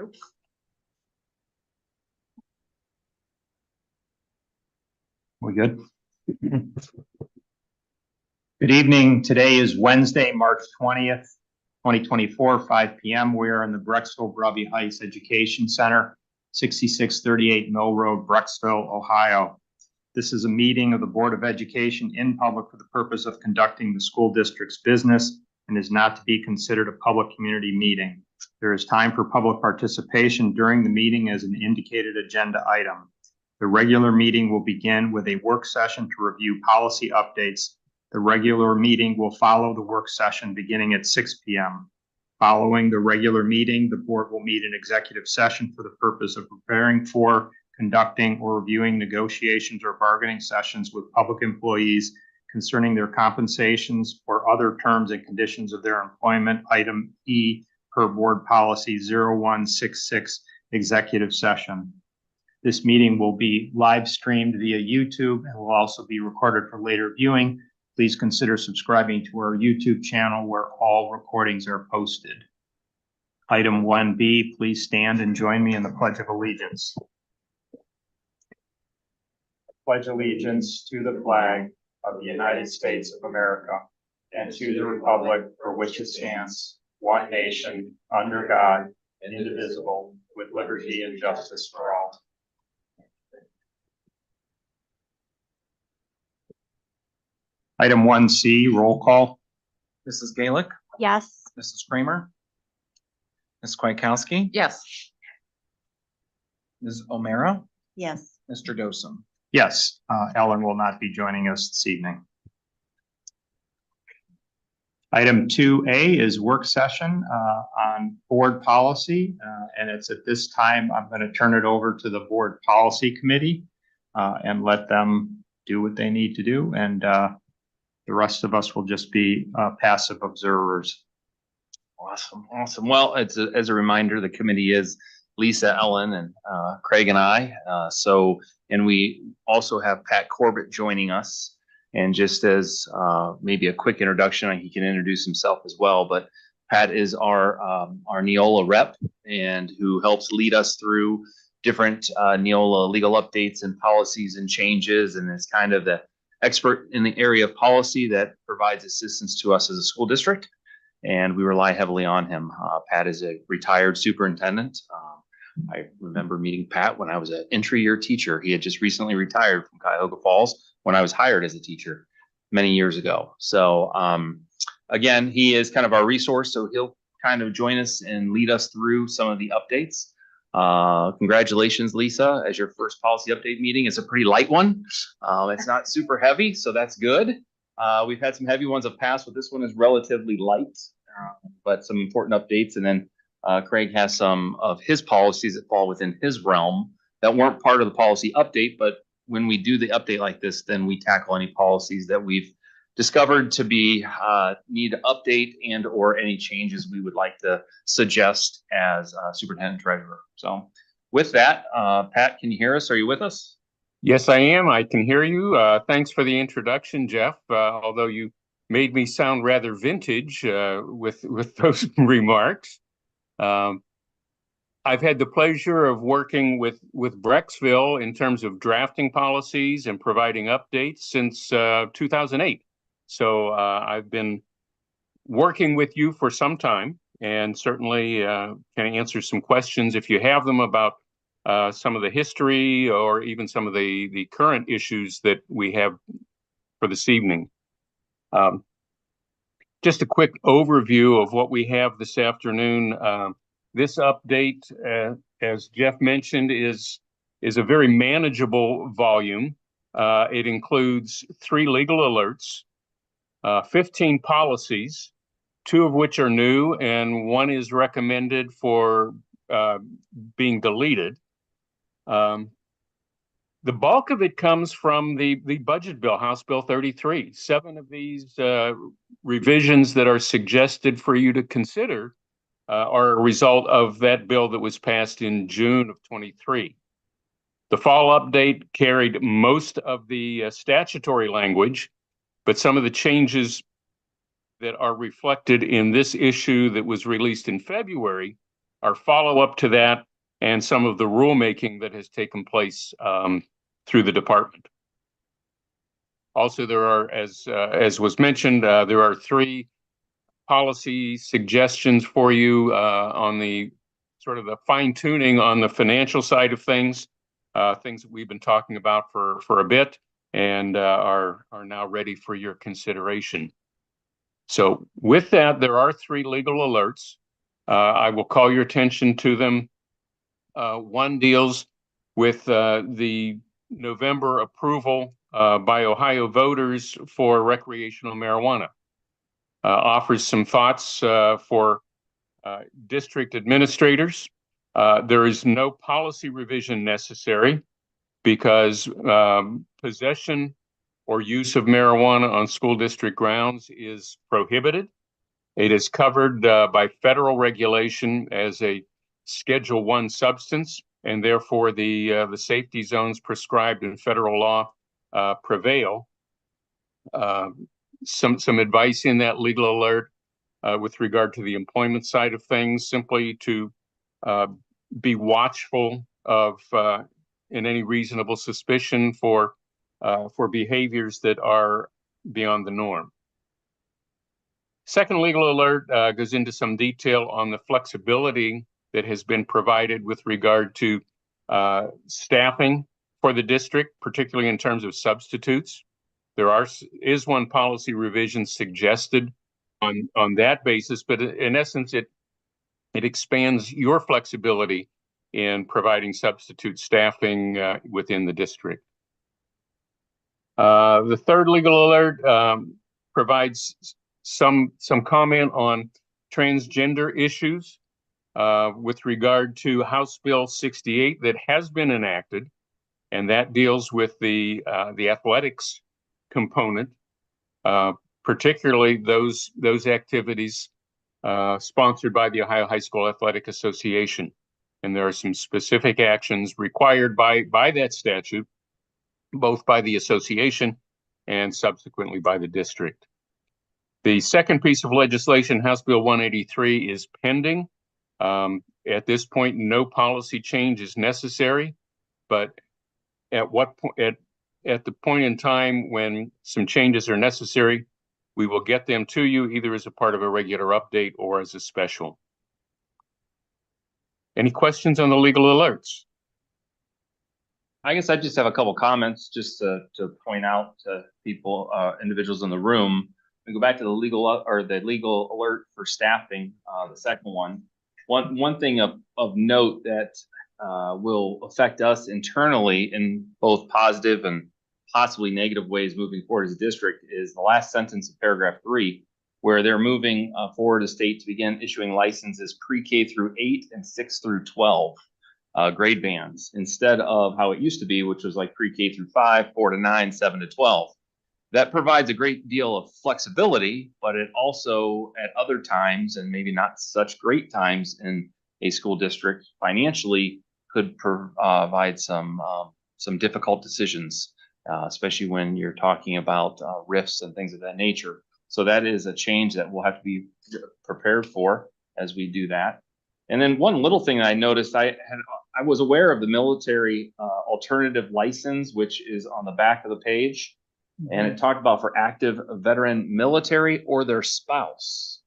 Oops. We good? Good evening. Today is Wednesday, March 20th, 2024, 5 p.m. We are in the Brecksville-Brubby Heights Education Center, 6638 Mill Road, Brecksville, Ohio. This is a meeting of the Board of Education in public for the purpose of conducting the school district's business and is not to be considered a public community meeting. There is time for public participation during the meeting as an indicated agenda item. The regular meeting will begin with a work session to review policy updates. The regular meeting will follow the work session beginning at 6 p.m. Following the regular meeting, the board will meet in executive session for the purpose of preparing for, conducting, or reviewing negotiations or bargaining sessions with public employees concerning their compensations or other terms and conditions of their employment. Item E per board policy 0166 executive session. This meeting will be live streamed via YouTube and will also be recorded for later viewing. Please consider subscribing to our YouTube channel where all recordings are posted. Item 1B, please stand and join me in the Pledge of Allegiance. I pledge allegiance to the flag of the United States of America and to the republic for which it stands, one nation, under God, indivisible, with liberty and justice for all. Item 1C, roll call. Mrs. Gaelick, Yes. Mrs. Kramer, Ms. Kwiatkowski, Yes. Ms. O'Mara, Yes. Mr. Dosum. Yes, Ellen will not be joining us this evening. Item 2A is work session on board policy, and it's at this time I'm going to turn it over to the board policy committee and let them do what they need to do, and the rest of us will just be passive observers. Awesome. Well, as a reminder, the committee is Lisa, Ellen, and Craig and I. And we also have Pat Corbett joining us. And just as maybe a quick introduction, he can introduce himself as well. But Pat is our Neola rep and who helps lead us through different Neola legal updates and policies and changes, and is kind of the expert in the area of policy that provides assistance to us as a school district, and we rely heavily on him. Pat is a retired superintendent. I remember meeting Pat when I was an entry year teacher. He had just recently retired from Cuyahoga Falls when I was hired as a teacher many years ago. So again, he is kind of our resource, so he'll kind of join us and lead us through some of the updates. Congratulations, Lisa, as your first policy update meeting. It's a pretty light one. It's not super heavy, so that's good. We've had some heavy ones of past, but this one is relatively light, but some important updates. And then Craig has some of his policies that fall within his realm that weren't part of the policy update. But when we do the update like this, then we tackle any policies that we've discovered to be need to update and or any changes we would like to suggest as superintendent treasurer. So with that, Pat, can you hear us? Are you with us? Yes, I am. I can hear you. Thanks for the introduction, Jeff. Although you made me sound rather vintage with those remarks. I've had the pleasure of working with Brecksville in terms of drafting policies and providing updates since 2008. So I've been working with you for some time, and certainly can answer some questions if you have them about some of the history or even some of the current issues that we have for this evening. Just a quick overview of what we have this afternoon. This update, as Jeff mentioned, is a very manageable volume. It includes 3 legal alerts, 15 policies, 2 of which are new, and 1 is recommended for being deleted. The bulk of it comes from the budget bill, House Bill 33. 7 of these revisions that are suggested for you to consider are a result of that bill that was passed in June of 23. The fall update carried most of the statutory language, but some of the changes that are reflected in this issue that was released in February our follow-up to that and some of the rulemaking that has taken place through the department. Also, there are, as was mentioned, there are 3 policy suggestions for you on the sort of the fine tuning on the financial side of things, things that we've been talking about for a bit and are now ready for your consideration. So with that, there are 3 legal alerts. I will call your attention to them. One deals with the November approval by Ohio voters for recreational marijuana. Offers some thoughts for district administrators. There is no policy revision necessary because possession or use of marijuana on school district grounds is prohibited. It is covered by federal regulation as a Schedule I substance, and therefore the safety zones prescribed in federal law prevail. Some advice in that legal alert with regard to the employment side of things, simply to be watchful of in any reasonable suspicion for behaviors that are beyond the norm. Second legal alert goes into some detail on the flexibility that has been provided with regard to staffing for the district, particularly in terms of substitutes. There is one policy revision suggested on that basis, but in essence, it expands your flexibility in providing substitute staffing within the district. The third legal alert provides some comment on transgender issues with regard to House Bill 68 that has been enacted, and that deals with the athletics component, particularly those activities sponsored by the Ohio High School Athletic Association. And there are some specific actions required by that statute, both by the association and subsequently by the district. The second piece of legislation, House Bill 183, is pending. At this point, no policy change is necessary, but at the point in time when some changes are necessary, we will get them to you either as a part of a regular update or as a special. Any questions on the legal alerts? I guess I just have a couple comments just to point out to people, individuals in the room. We go back to the legal alert for staffing, the second one. One thing of note that will affect us internally in both positive and possibly negative ways moving forward as a district is the last sentence of paragraph 3, where they're moving forward a state to begin issuing licenses pre-K through 8 and 6 through 12 grade bands, instead of how it used to be, which was like pre-K through 5, 4 to 9, 7 to 12. That provides a great deal of flexibility, but it also at other times, and maybe not such great times in a school district financially, could provide some difficult decisions, especially when you're talking about RIFs and things of that nature. So that is a change that we'll have to be prepared for as we do that. And then one little thing I noticed, I was aware of the military alternative license, which is on the back of the page. And it talked about for active veteran military or their spouse.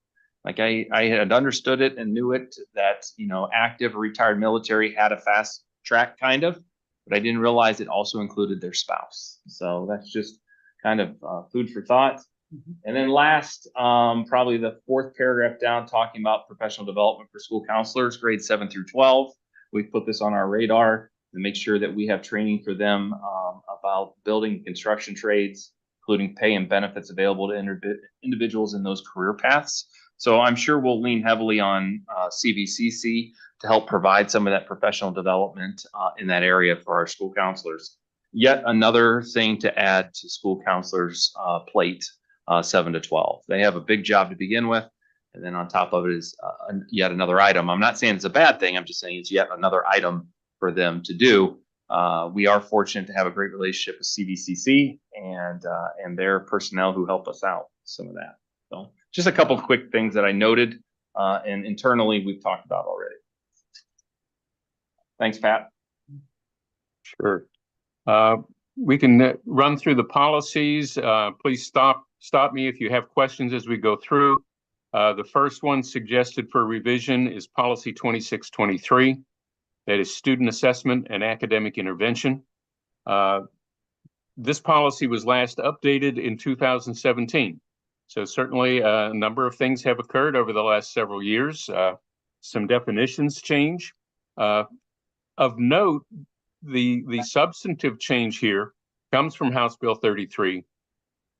Like I had understood it and knew it that, you know, active retired military had a fast track kind of, but I didn't realize it also included their spouse. So that's just kind of food for thought. And then last, probably the fourth paragraph down, talking about professional development for school counselors, grades 7 through 12. We put this on our radar to make sure that we have training for them about building and construction trades, including pay and benefits available to individuals in those career paths. So I'm sure we'll lean heavily on CVCC to help provide some of that professional development in that area for our school counselors. Yet another thing to add to school counselors' plate, 7 to 12. They have a big job to begin with. And then on top of it is yet another item. I'm not saying it's a bad thing. I'm just saying it's yet another item for them to do. We are fortunate to have a great relationship with CVCC and their personnel who help us out with some of that. So just a couple of quick things that I noted and internally we've talked about already. Thanks, Pat. Sure. We can run through the policies. Please stop me if you have questions as we go through. The first one suggested for revision is policy 2623. That is student assessment and academic intervention. This policy was last updated in 2017. So certainly a number of things have occurred over the last several years. Some definitions change. Of note, the substantive change here comes from House Bill 33,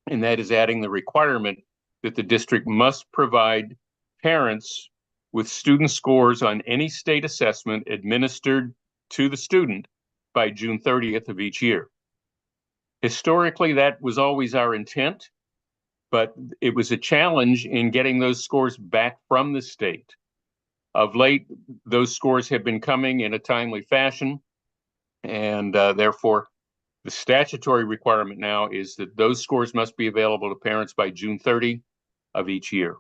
and that is adding the requirement that the district must provide parents with student scores on any state assessment administered to the student by June 30th of each year. Historically, that was always our intent, but it was a challenge in getting those scores back from the state. Of late, those scores have been coming in a timely fashion, and therefore, the statutory requirement now is that those scores must be available to parents by June 30 of each year.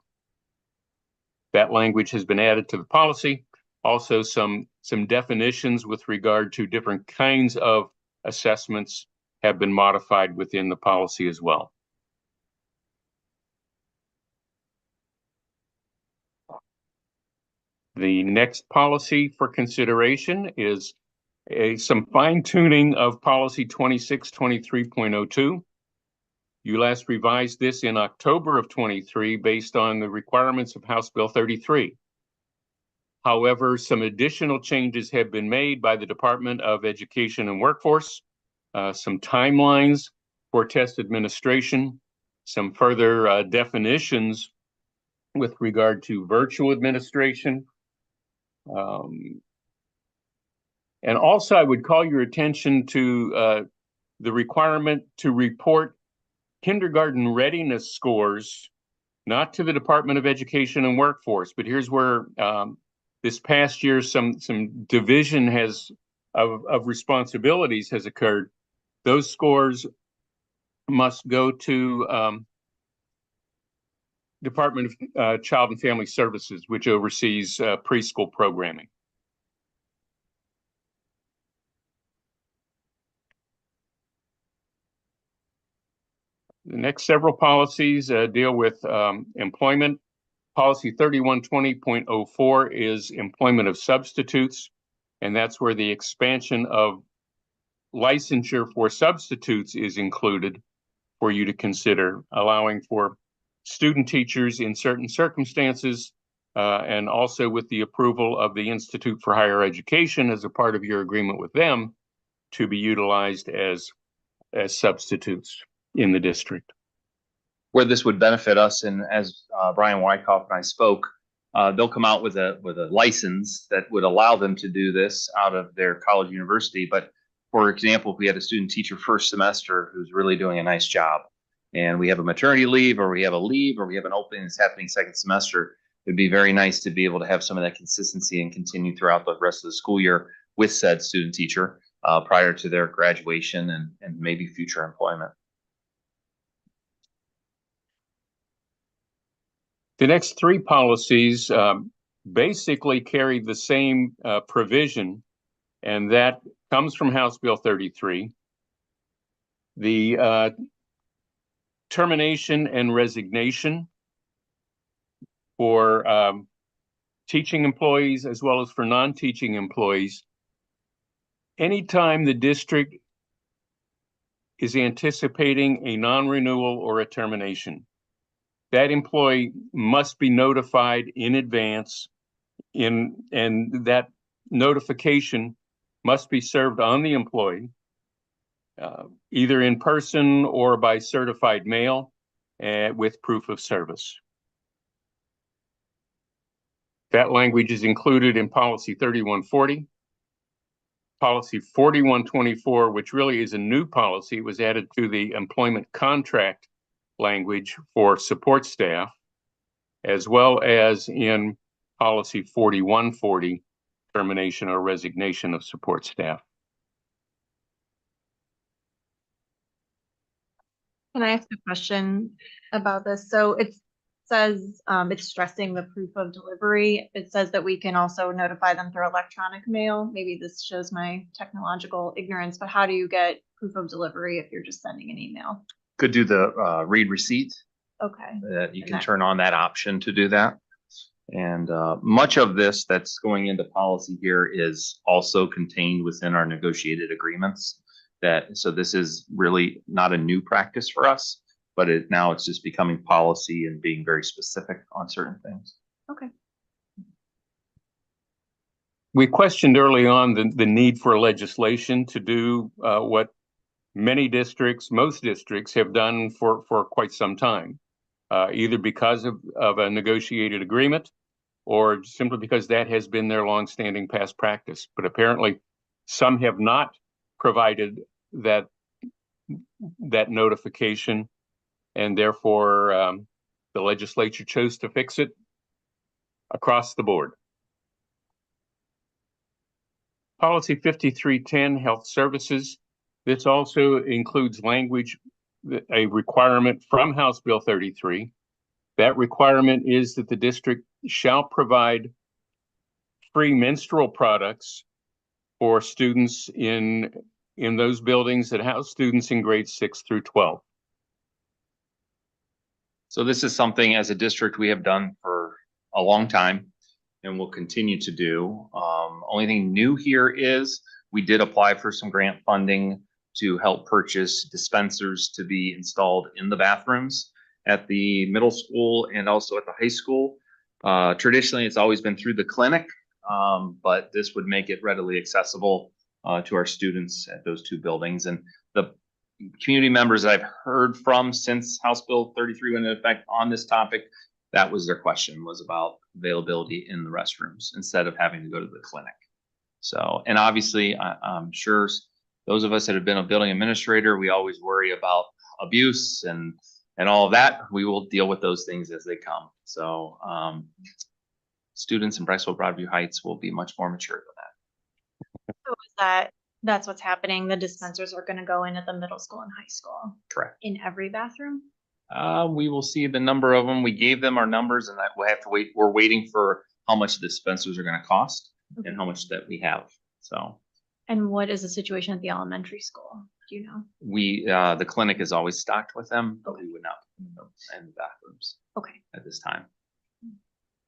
That language has been added to the policy. Also, some definitions with regard to different kinds of assessments have been modified within the policy as well. The next policy for consideration is some fine-tuning of policy 2623.02. You last revised this in October of 23 based on the requirements of House Bill 33. However, some additional changes have been made by the Department of Education and Workforce, some timelines for test administration, some further definitions with regard to virtual administration. And also, I would call your attention to the requirement to report kindergarten readiness scores, not to the Department of Education and Workforce, but here's where this past year some division of responsibilities has occurred. Those scores must go to Department of Child and Family Services, which oversees preschool programming. The next several policies deal with employment. Policy 3120.04 is employment of substitutes, and that's where the expansion of licensure for substitutes is included for you to consider, allowing for student teachers in certain circumstances, and also with the approval of the Institute for Higher Education as a part of your agreement with them, to be utilized as substitutes in the district. Where this would benefit us, and as Brian Wyckoff and I spoke, they'll come out with a license that would allow them to do this out of their college university. But for example, if we had a student teacher first semester who's really doing a nice job, and we have a maternity leave, or we have a leave, or we have an opening that's happening second semester, it'd be very nice to be able to have some of that consistency and continue throughout the rest of the school year with said student teacher prior to their graduation and maybe future employment. The next three policies basically carry the same provision, and that comes from House Bill 33. The termination and resignation for teaching employees as well as for non-teaching employees. Anytime the district is anticipating a non-renewal or a termination, that employee must be notified in advance, and that notification must be served on the employee, either in person or by certified mail with proof of service. That language is included in policy 3140. Policy 4124, which really is a new policy, was added to the employment contract language for support staff, as well as in policy 4140, termination or resignation of support staff. Can I ask a question about this? So it says, it's stressing the proof of delivery. It says that we can also notify them through electronic mail. Maybe this shows my technological ignorance, but how do you get proof of delivery if you're just sending an email? Could do the read receipt, Okay. that you And can that- turn on that option to do that. And much of this that's going into policy here is also contained within our negotiated agreements. So this is really not a new practice for us, but now it's just becoming policy and being very specific on certain things. Okay. We questioned early on the need for legislation to do what many districts, most districts have done for quite some time, either because of a negotiated agreement or simply because that has been their longstanding past practice. But apparently some have not provided that notification, and therefore the legislature chose to fix it across the board. Policy 5310, health services. This also includes language, a requirement from House Bill 33. That requirement is that the district shall provide free menstrual products for students in those buildings that house students in grades 6 through 12. So this is something as a district we have done for a long time and will continue to do. Only thing new here is we did apply for some grant funding to help purchase dispensers to be installed in the bathrooms at the middle school and also at the high school. Traditionally, it's always been through the clinic, but this would make it readily accessible to our students at those two buildings. And the community members that I've heard from since House Bill 33 went into effect on this topic, that was their question, was about availability in the restrooms instead of having to go to the clinic. So, and obviously, I'm sure those of us that have been a building administrator, we always worry about abuse and all of that. We will deal with those things as they come. So students in Brecksville Broadview Heights will be much more mature than that. So that's what's happening. The dispensers are going to go in at the middle school and high school. Correct. In every bathroom? We will see the number of them. We gave them our numbers and that we'll have to wait. We're waiting for how much the dispensers are going to cost and how much that we have. So. And what is the situation at the elementary school? Do you know? The clinic is always stocked with them, but we would not put them in the bathrooms. Okay. At this time.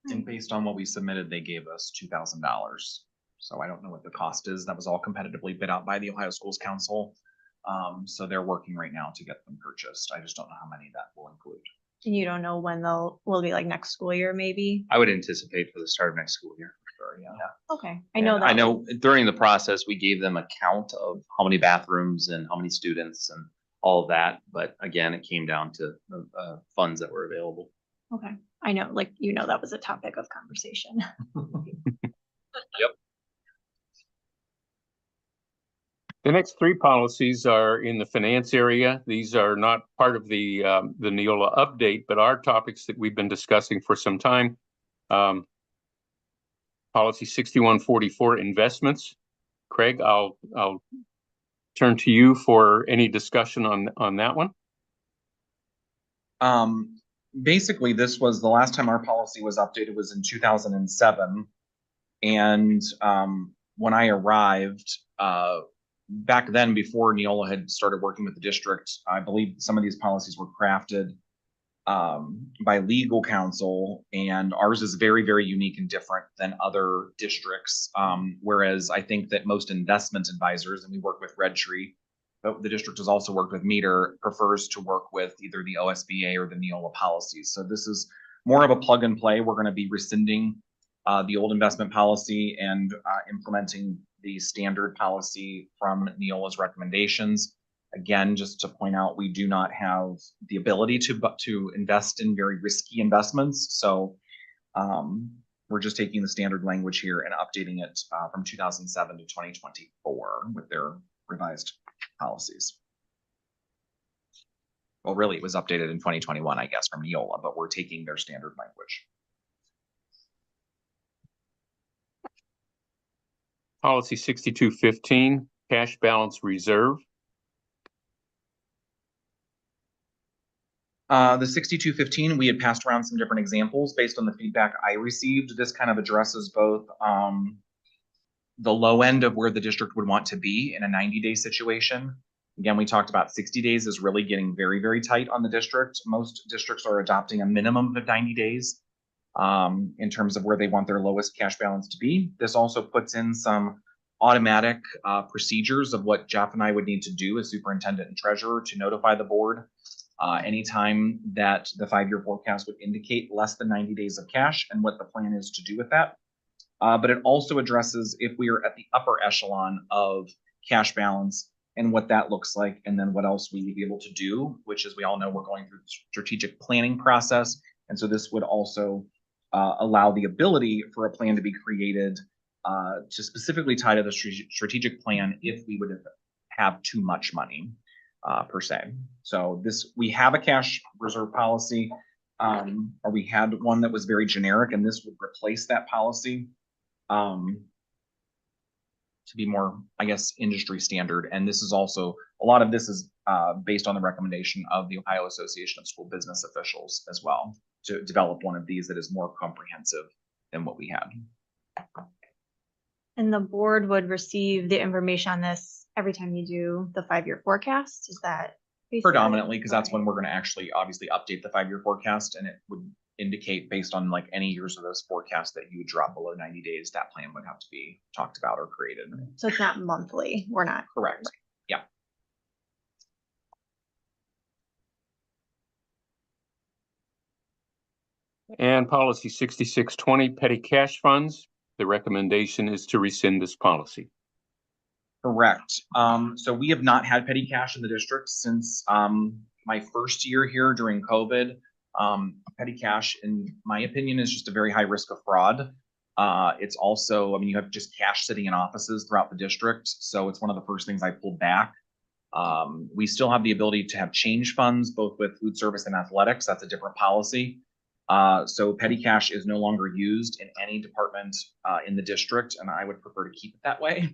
And based on what we submitted, they gave us $2,000. So I don't know what the cost is. That was all competitively bid out by the Ohio Schools Council. So they're working right now to get them purchased. I just don't know how many that will include. And you don't know when will be like next school year, maybe? I would anticipate for the start of next school year. Sure, yeah. Okay. I know And that. I know during the process, we gave them a count of how many bathrooms and how many students and all of that. But again, it came down to funds that were available. Okay. I know, like, that was a topic of conversation. Yep. The next three policies are in the finance area. These are not part of the Neola update, but are topics that we've been discussing for some time. Policy 6144, investments. Craig, I'll turn to you for any discussion on that one. Basically, this was the last time our policy was updated was in 2007. And when I arrived, back then, before Neola had started working with the district, I believe some of these policies were crafted by legal counsel, and ours is very, very unique and different than other districts. Whereas I think that most investment advisors, and we work with Red Tree, but the district has also worked with Meter, prefers to work with either the OSBA or the Neola policies. So this is more of a plug and play. We're going to be rescinding the old investment policy and implementing the standard policy from Neola's recommendations. Again, just to point out, we do not have the ability to invest in very risky investments. So we're just taking the standard language here and updating it from 2007 to 2024 with their revised policies. Well, really, it was updated in 2021, I guess, from Neola, but we're taking their standard language. Policy 6215, cash balance reserve. The 6215, we had passed around some different examples based on the feedback I received. This kind of addresses both the low end of where the district would want to be in a 90-day situation. Again, we talked about 60 days is really getting very, very tight on the district. Most districts are adopting a minimum of 90 days in terms of where they want their lowest cash balance to be. This also puts in some automatic procedures of what Jeff and I would need to do as superintendent and treasurer to notify the board anytime that the 5-year forecast would indicate less than 90 days of cash and what the plan is to do with that. But it also addresses if we are at the upper echelon of cash balance and what that looks like, and then what else we would be able to do, which, as we all know, we're going through the strategic planning process. And so this would also allow the ability for a plan to be created to specifically tie to the strategic plan if we would have too much money per se. So this, we have a cash reserve policy, or we had one that was very generic, and this would replace that policy to be more, I guess, industry standard. And this is also, a lot of this is based on the recommendation of the Ohio Association of School Business Officials as well, to develop one of these that is more comprehensive than what we had. And the board would receive the information on this every time you do the 5-year forecast? Is that basically? Predominantly, because that's when we're going to actually obviously update the 5-year forecast, and it would indicate based on like any years of those forecasts that you would drop below 90 days, that plan would have to be talked about or created. So it's not monthly. We're not. Correct. Yeah. And policy 6620, petty cash funds. The recommendation is to rescind this policy. Correct. So we have not had petty cash in the district since my first year here during COVID. Petty cash, in my opinion, is just a very high risk of fraud. It's also, I mean, you have just cash sitting in offices throughout the district. So it's one of the first things I pulled back. We still have the ability to have change funds, both with food service and athletics. That's a different policy. So petty cash is no longer used in any department in the district, and I would prefer to keep it that way.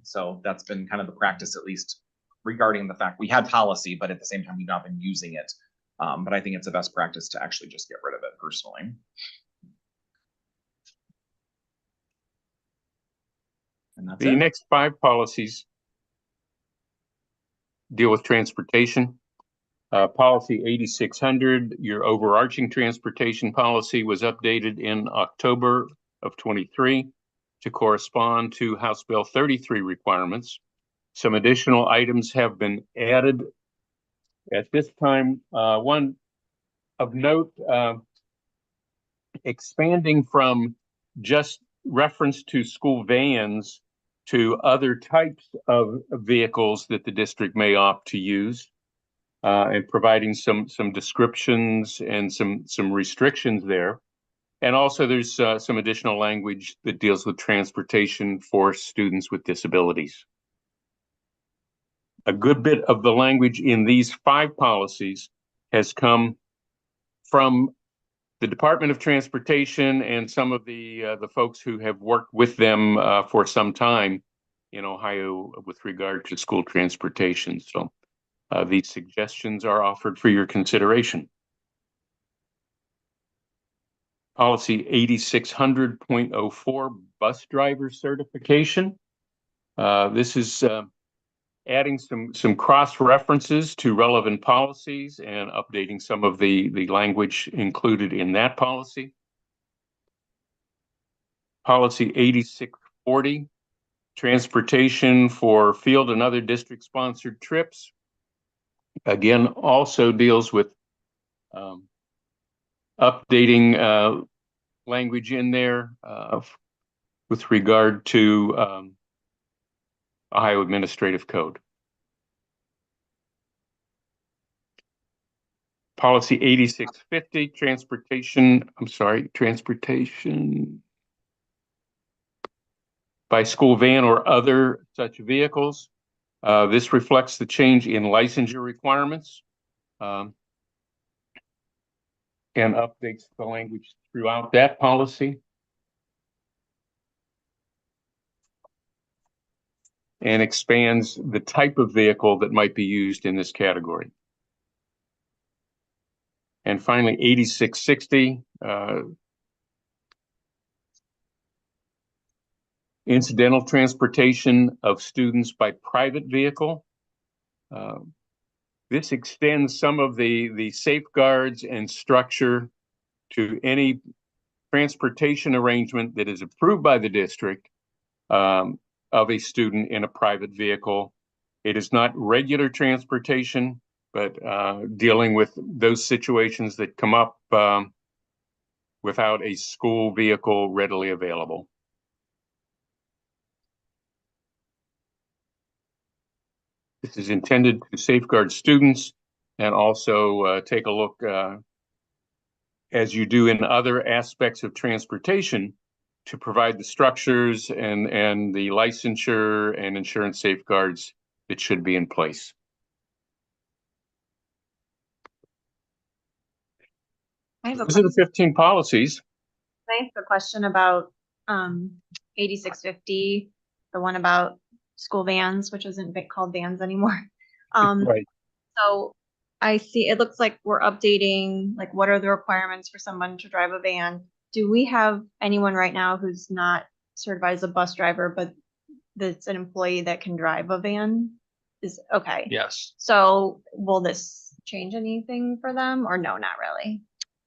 So that's been kind of the practice, at least regarding the fact we had policy, but at the same time, we've not been using it. But I think it's the best practice to actually just get rid of it personally. And that's The it. next 5 policies deal with transportation. Policy 8600, your overarching transportation policy, was updated in October of 23 to correspond to House Bill 33 requirements. Some additional items have been added at this time. One of note, expanding from just reference to school vans to other types of vehicles that the district may opt to use, and providing some descriptions and some restrictions there. And also there's some additional language that deals with transportation for students with disabilities. A good bit of the language in these 5 policies has come from the Department of Transportation and some of the folks who have worked with them for some time in Ohio with regard to school transportation. So these suggestions are offered for your consideration. Policy 8600.04, bus driver certification. This is adding some cross references to relevant policies and updating some of the language included in that policy. Policy 8640, transportation for field and other district sponsored trips. Again, also deals with updating language in there with regard to Ohio Administrative Code. Policy 8650, transportation by school van or other such vehicles. This reflects the change in licensure requirements and updates the language throughout that policy. And expands the type of vehicle that might be used in this category. And finally, 8660, incidental transportation of students by private vehicle. This extends some of the safeguards and structure to any transportation arrangement that is approved by the district of a student in a private vehicle. It is not regular transportation, but dealing with those situations that come up without a school vehicle readily available. This is intended to safeguard students and also take a look, as you do in other aspects of transportation, to provide the structures and the licensure and insurance safeguards that should be in place. I have a Those are the 15 policies. Can I ask a question about 8650, the one about school vans, which isn't called vans anymore. Right. So I see it looks like we're updating, like, what are the requirements for someone to drive a van? Do we have anyone right now who's not certified as a bus driver, but that's an employee that can drive a van? Is okay. Yes. So will this change anything for them, or no, not really?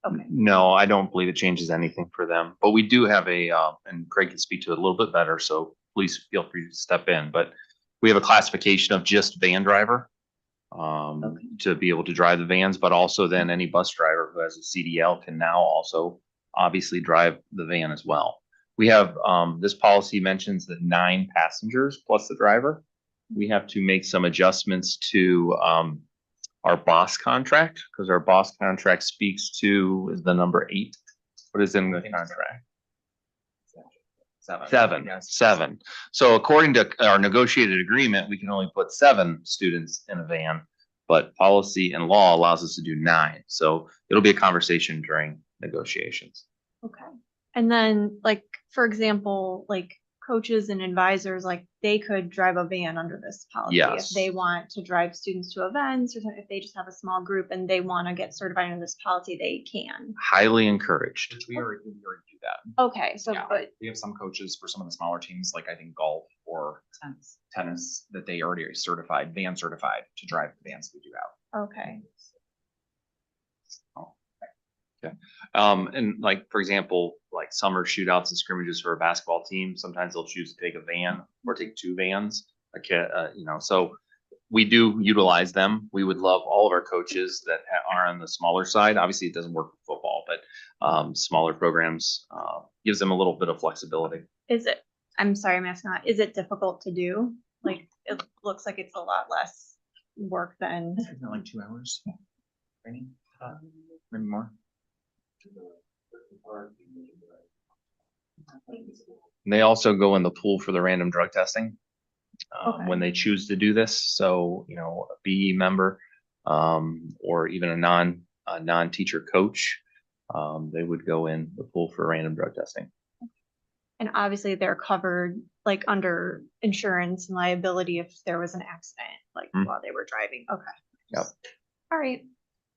Okay. No, I don't believe it changes anything for them, but we do have and Craig can speak to it a little bit better, so please feel free to step in, but we have a classification of just van driver to be able to drive the vans, but also then any bus driver who has a CDL can now also obviously drive the van as well. We have, this policy mentions that 9 passengers plus the driver. We have to make some adjustments to, our BOSS contract, because our BOSS contract speaks to is the number 8. What is in the contract? 7. Yes. 7. So according to our negotiated agreement, we can only put 7 students in a van, but policy and law allows us to do 9. So it'll be a conversation during negotiations. Okay. And then, like, for example, like coaches and advisors, like they could drive a van under this policy Yes. if they want to drive students to events, or if they just have a small group and they want to get certified under this policy, they can. Highly encouraged. Which we already do that. Okay, so Yeah, but we have some coaches for some of the smaller teams, like I think golf or tennis, that they already are certified, van certified to drive the vans we do have. okay. And like, for example, like summer shootouts and scrimmages for a basketball team, sometimes they'll choose to take a van or take 2 vans, so we do utilize them. We would love all of our coaches that are on the smaller side. Obviously it doesn't work with football, but smaller programs gives them a little bit of flexibility. I'm sorry, I'm asking that. Is it difficult to do? Like, it looks like it's a lot less work than. Isn't it like 2 hours training? Maybe more. They also go in the pool for the random drug testing Okay. when they choose to do this. So, a BE member or even a non-teacher coach, they would go in the pool for random drug testing. And obviously they're covered like under insurance and liability if there was an accident, like while they were driving. Okay. Yep. All right.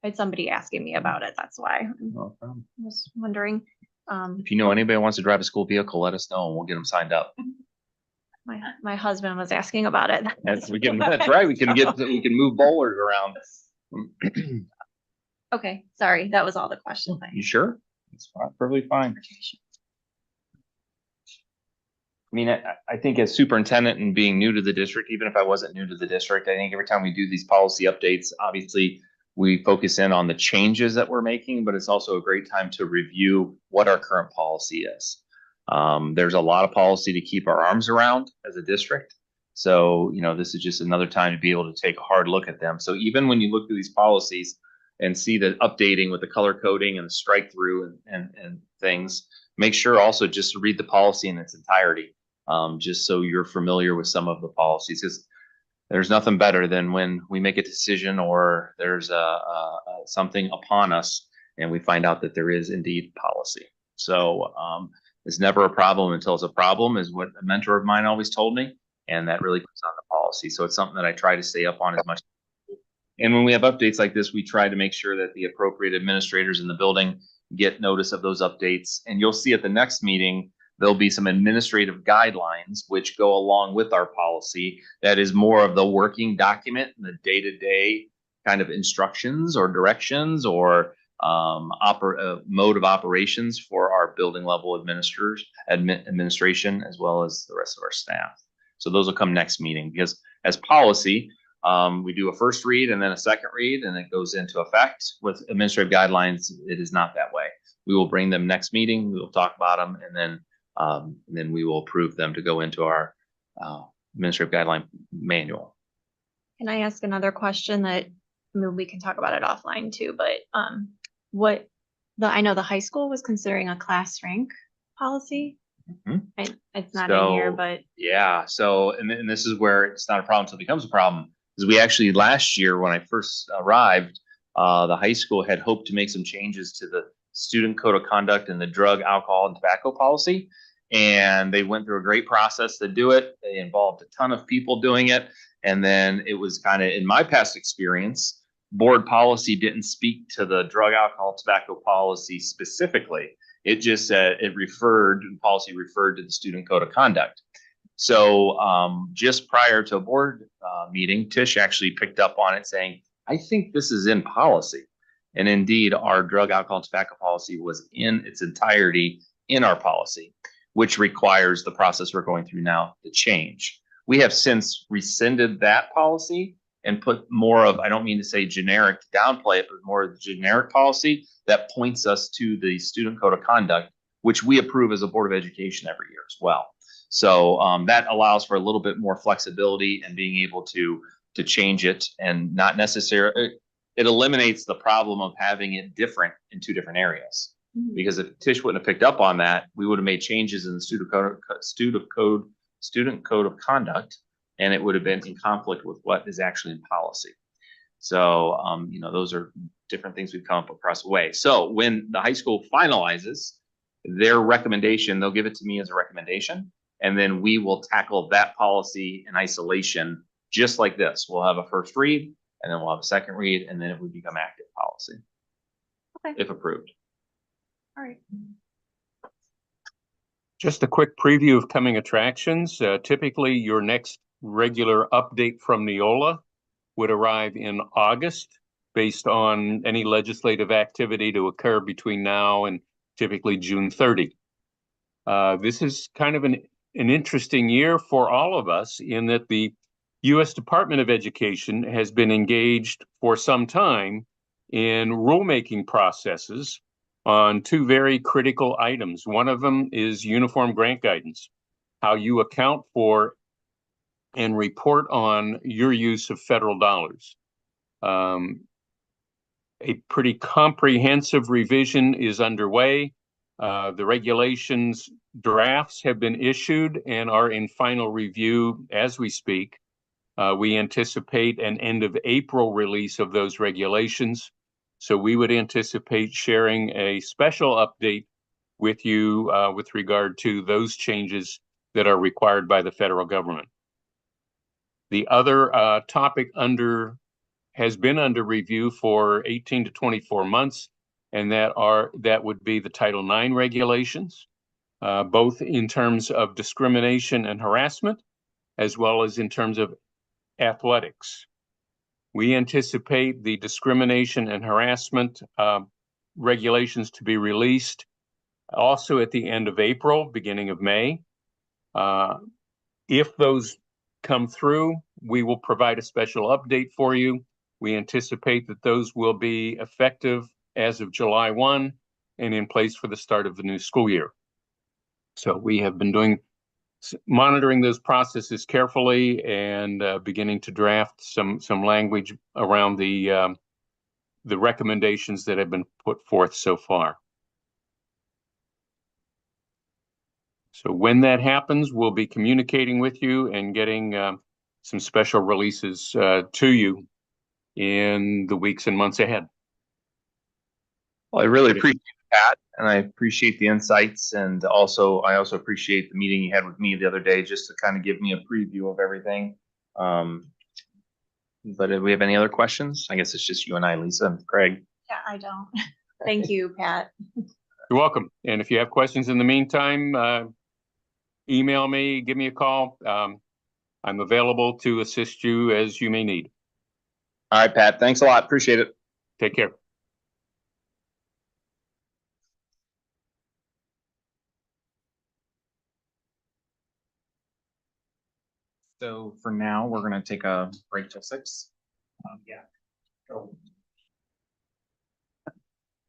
I had somebody asking me about it. That's why No problem. I was wondering. If you know anybody who wants to drive a school vehicle, let us know and we'll get them signed up. My husband was asking about it. That's right. We can move bowlers around. Okay, sorry. That was all the questions. You sure? It's perfectly fine. I mean, I think as superintendent and being new to the district, even if I wasn't new to the district, I think every time we do these policy updates, obviously we focus in on the changes that we're making, but it's also a great time to review what our current policy is. There's a lot of policy to keep our arms around as a district. So, this is just another time to be able to take a hard look at them. So even when you look through these policies and see the updating with the color coding and the strike through and things, make sure also just to read the policy in its entirety. Just so you're familiar with some of the policies, because there's nothing better than when we make a decision or there's something upon us and we find out that there is indeed policy. So it's never a problem until it's a problem, is what a mentor of mine always told me, and that really puts on the policy. So it's something that I try to stay up on as much. And when we have updates like this, we try to make sure that the appropriate administrators in the building get notice of those updates. And you'll see at the next meeting, there'll be some administrative guidelines which go along with our policy. That is more of the working document and the day-to-day kind of instructions or directions or mode of operations for our building level administration, as well as the rest of our staff. So those will come next meeting, because as policy, we do a first read and then a second read, and it goes into effect. With administrative guidelines, it is not that way. We will bring them next meeting. We will talk about them, and then we will approve them to go into our administrative guideline manual. Can I ask another question that, I mean, we can talk about it offline too, but I know the high school was considering a class rank policy. It's not in here, but yeah. So, and this is where it's not a problem until it becomes a problem. Is we actually last year when I first arrived, the high school had hoped to make some changes to the student code of conduct and the drug, alcohol, and tobacco policy. And they went through a great process to do it. They involved a ton of people doing it. And then it was kind of, in my past experience, board policy didn't speak to the drug, alcohol, tobacco policy specifically. It just said policy referred to the student code of conduct. So just prior to a board meeting, Tish actually picked up on it saying, I think this is in policy. And indeed, our drug, alcohol, and tobacco policy was in its entirety in our policy, which requires the process we're going through now to change. We have since rescinded that policy and put more of, I don't mean to say generic, downplay it, but more of the generic policy that points us to the student code of conduct, which we approve as a Board of Education every year as well. So that allows for a little bit more flexibility and being able to change it, and not necessarily, it eliminates the problem of having it different in two different areas. Because if Tish wouldn't have picked up on that, we would have made changes in the student code of conduct, and it would have been in conflict with what is actually in policy. So, those are different things we've come up across the way. So when the high school finalizes their recommendation, they'll give it to me as a recommendation, and then we will tackle that policy in isolation, just like this. We'll have a first read, and then we'll have a second read, and then it would become active policy. Okay. If approved. All right. Just a quick preview of coming attractions. Typically, your next regular update from Neola would arrive in August, based on any legislative activity to occur between now and typically June 30. This is kind of an interesting year for all of us, in that the U.S. Department of Education has been engaged for some time in rulemaking processes on two very critical items. One of them is uniform grant guidance, how you account for and report on your use of federal dollars. A pretty comprehensive revision is underway. The regulations drafts have been issued and are in final review as we speak. We anticipate an end of April release of those regulations. So we would anticipate sharing a special update with you with regard to those changes that are required by the federal government. The other topic has been under review for 18 to 24 months, and that would be the Title IX regulations, both in terms of discrimination and harassment, as well as in terms of athletics. We anticipate the discrimination and harassment regulations to be released also at the end of April, beginning of May. If those come through, we will provide a special update for you. We anticipate that those will be effective as of July 1 and in place for the start of the new school year. So we have been monitoring those processes carefully and beginning to draft some language around the recommendations that have been put forth so far. So when that happens, we'll be communicating with you and getting some special releases to you in the weeks and months ahead. Well, I really appreciate that, and I appreciate the insights, and I also appreciate the meeting you had with me the other day, just to kind of give me a preview of everything. But if we have any other questions, I guess it's just you and I, Lisa and Craig. Yeah, I don't. Thank you, Pat. You're welcome. And if you have questions in the meantime, email me, give me a call. I'm available to assist you as you may need. All right, Pat, thanks a lot. Appreciate it. Take care. So for now, we're gonna take a break till 6.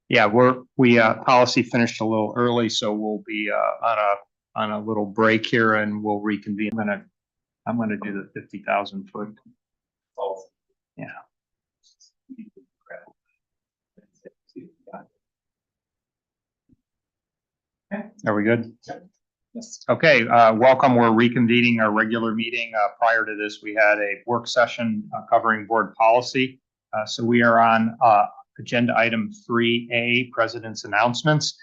Yeah, we policy finished a little early, so we'll be on a little break here and we'll reconvene. I'm gonna do the 50,000 foot. Yeah. Are we good? Yes. Okay, welcome. We're reconvening our regular meeting. Prior to this, we had a work session covering board policy. So we are on agenda item 3A, President's announcements.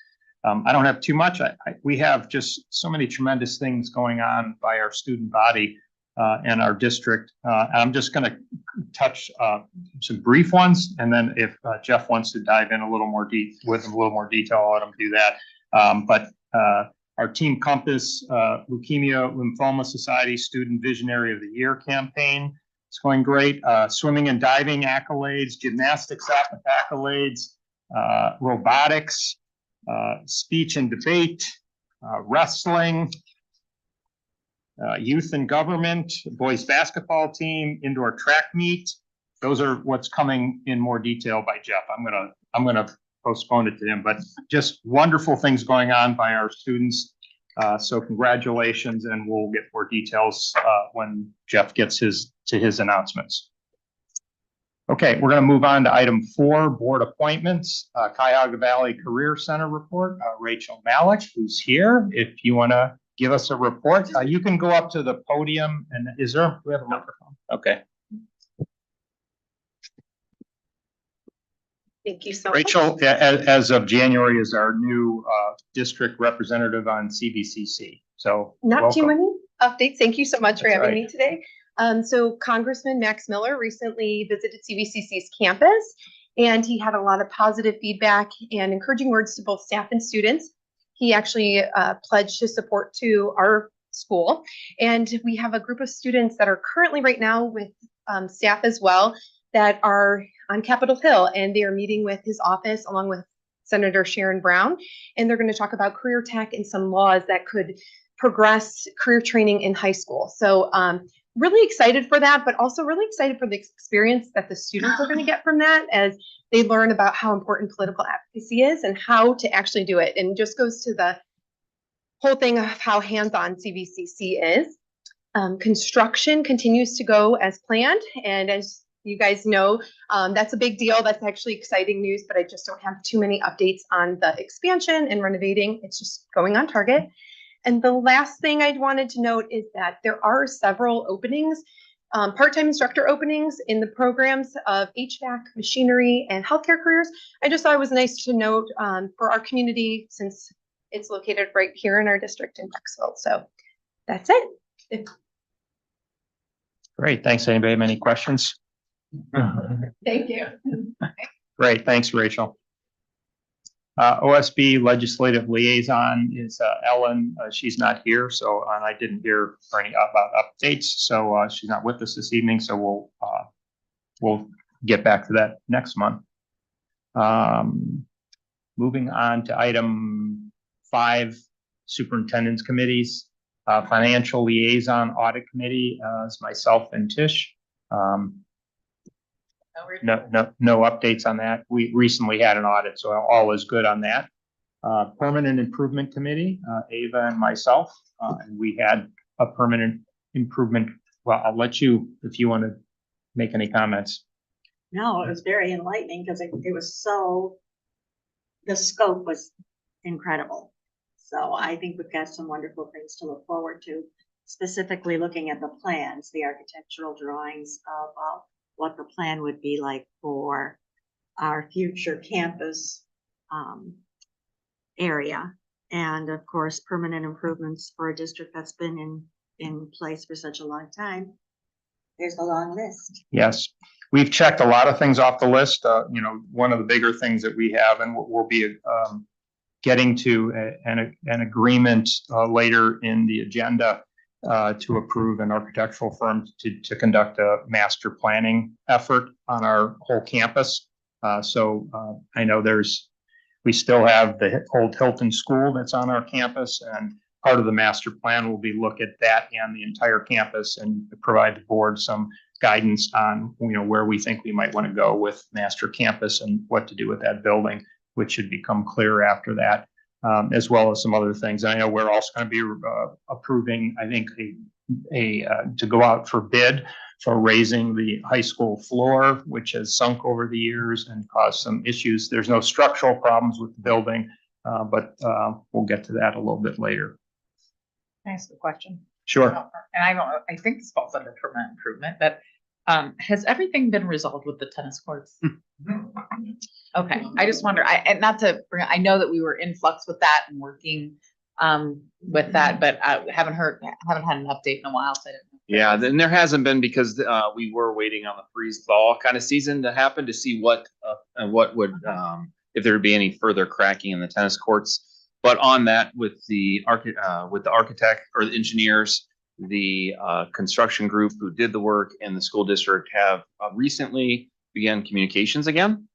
I don't have too much. We have just so many tremendous things going on by our student body and our district. I'm just going to touch some brief ones, and then if Jeff wants to dive in a little more with a little more detail, I'll let him do that. But our Team Compass Leukemia Lymphoma Society Student Visionary of the Year campaign. It's going great. Swimming and diving accolades, gymnastics accolades, robotics, speech and debate, wrestling, youth and government, boys basketball team, indoor track meet. Those are what's coming in more detail by Jeff. I'm gonna postpone it to him, but just wonderful things going on by our students. So congratulations, and we'll get more details when Jeff gets to his announcements. Okay, we're going to move on to item 4, board appointments. Cuyahoga Valley Career Center report. Rachel Malik, who's here. If you want to give us a report, you can go up to the podium. And do we have a microphone? Okay. Thank you so much. Rachel, as of January, is our new district representative on CVCC. So Not too welcome. many updates. Thank you so much for That's having right. me today. So Congressman Max Miller recently visited CVCC's campus, and he had a lot of positive feedback and encouraging words to both staff and students. He actually pledged his support to our school, and we have a group of students that are currently right now with staff as well that are on Capitol Hill, and they are meeting with his office along with Senator Sharon Brown, and they're going to talk about career tech and some laws that could progress career training in high school. So really excited for that, but also really excited for the experience that the students are going to get from that as they learn about how important political advocacy is and how to actually do it. And just goes to the whole thing of how hands-on CVCC is. Construction continues to go as planned, and as you guys know, that's a big deal. That's actually exciting news, but I just don't have too many updates on the expansion and renovating. It's just going on target. And the last thing I wanted to note is that there are several openings, part-time instructor openings in the programs of HVAC, machinery, and healthcare careers. I just thought it was nice to note for our community since it's located right here in our district in Brecksville. So that's it. Great. Thanks. Anybody have any questions? Thank you. Great. Thanks, Rachel. OSB Legislative Liaison is Ellen. She's not here, so and I didn't hear any about updates. So she's not with us this evening. So we'll get back to that next month. Moving on to item 5, Superintendent's Committees. Financial Liaison Audit Committee is myself and Tish. No updates on that. We recently had an audit, so all is good on that. Permanent Improvement Committee, Ava and myself, and we had a permanent improvement. Well, I'll let you, if you want to make any comments. No, it was very enlightening because it was so, the scope was incredible. So I think we've got some wonderful things to look forward to, specifically looking at the plans, the architectural drawings of what the plan would be like for our future campus area. And of course, permanent improvements for a district that's been in place for such a long time. There's a long list. Yes, we've checked a lot of things off the list. One of the bigger things that we have, and we'll be getting to an agreement later in the agenda to approve an architectural firm to conduct a master planning effort on our whole campus. I know we still have the old Hilton School that's on our campus, and part of the master plan will be look at that and the entire campus and provide the board some guidance on, where we think we might want to go with master campus and what to do with that building, which should become clear after that, as well as some other things. I know we're also going to be approving, I think, to go out for bid for raising the high school floor, which has sunk over the years and caused some issues. There's no structural problems with the building, but we'll get to that a little bit later. Can I ask a question? Sure. And I don't know, I think this falls under permanent improvement, but has everything been resolved with the tennis courts? Okay, I just wonder, and not to bring, I know that we were in flux with that and working with that, but I haven't had an update in a while, so I didn't know. Yeah, then there hasn't been because we were waiting on the freeze thaw kind of season to happen to see what would if there would be any further cracking in the tennis courts. But on that, with the architect or the engineers, the construction group who did the work and the school district have recently began communications again.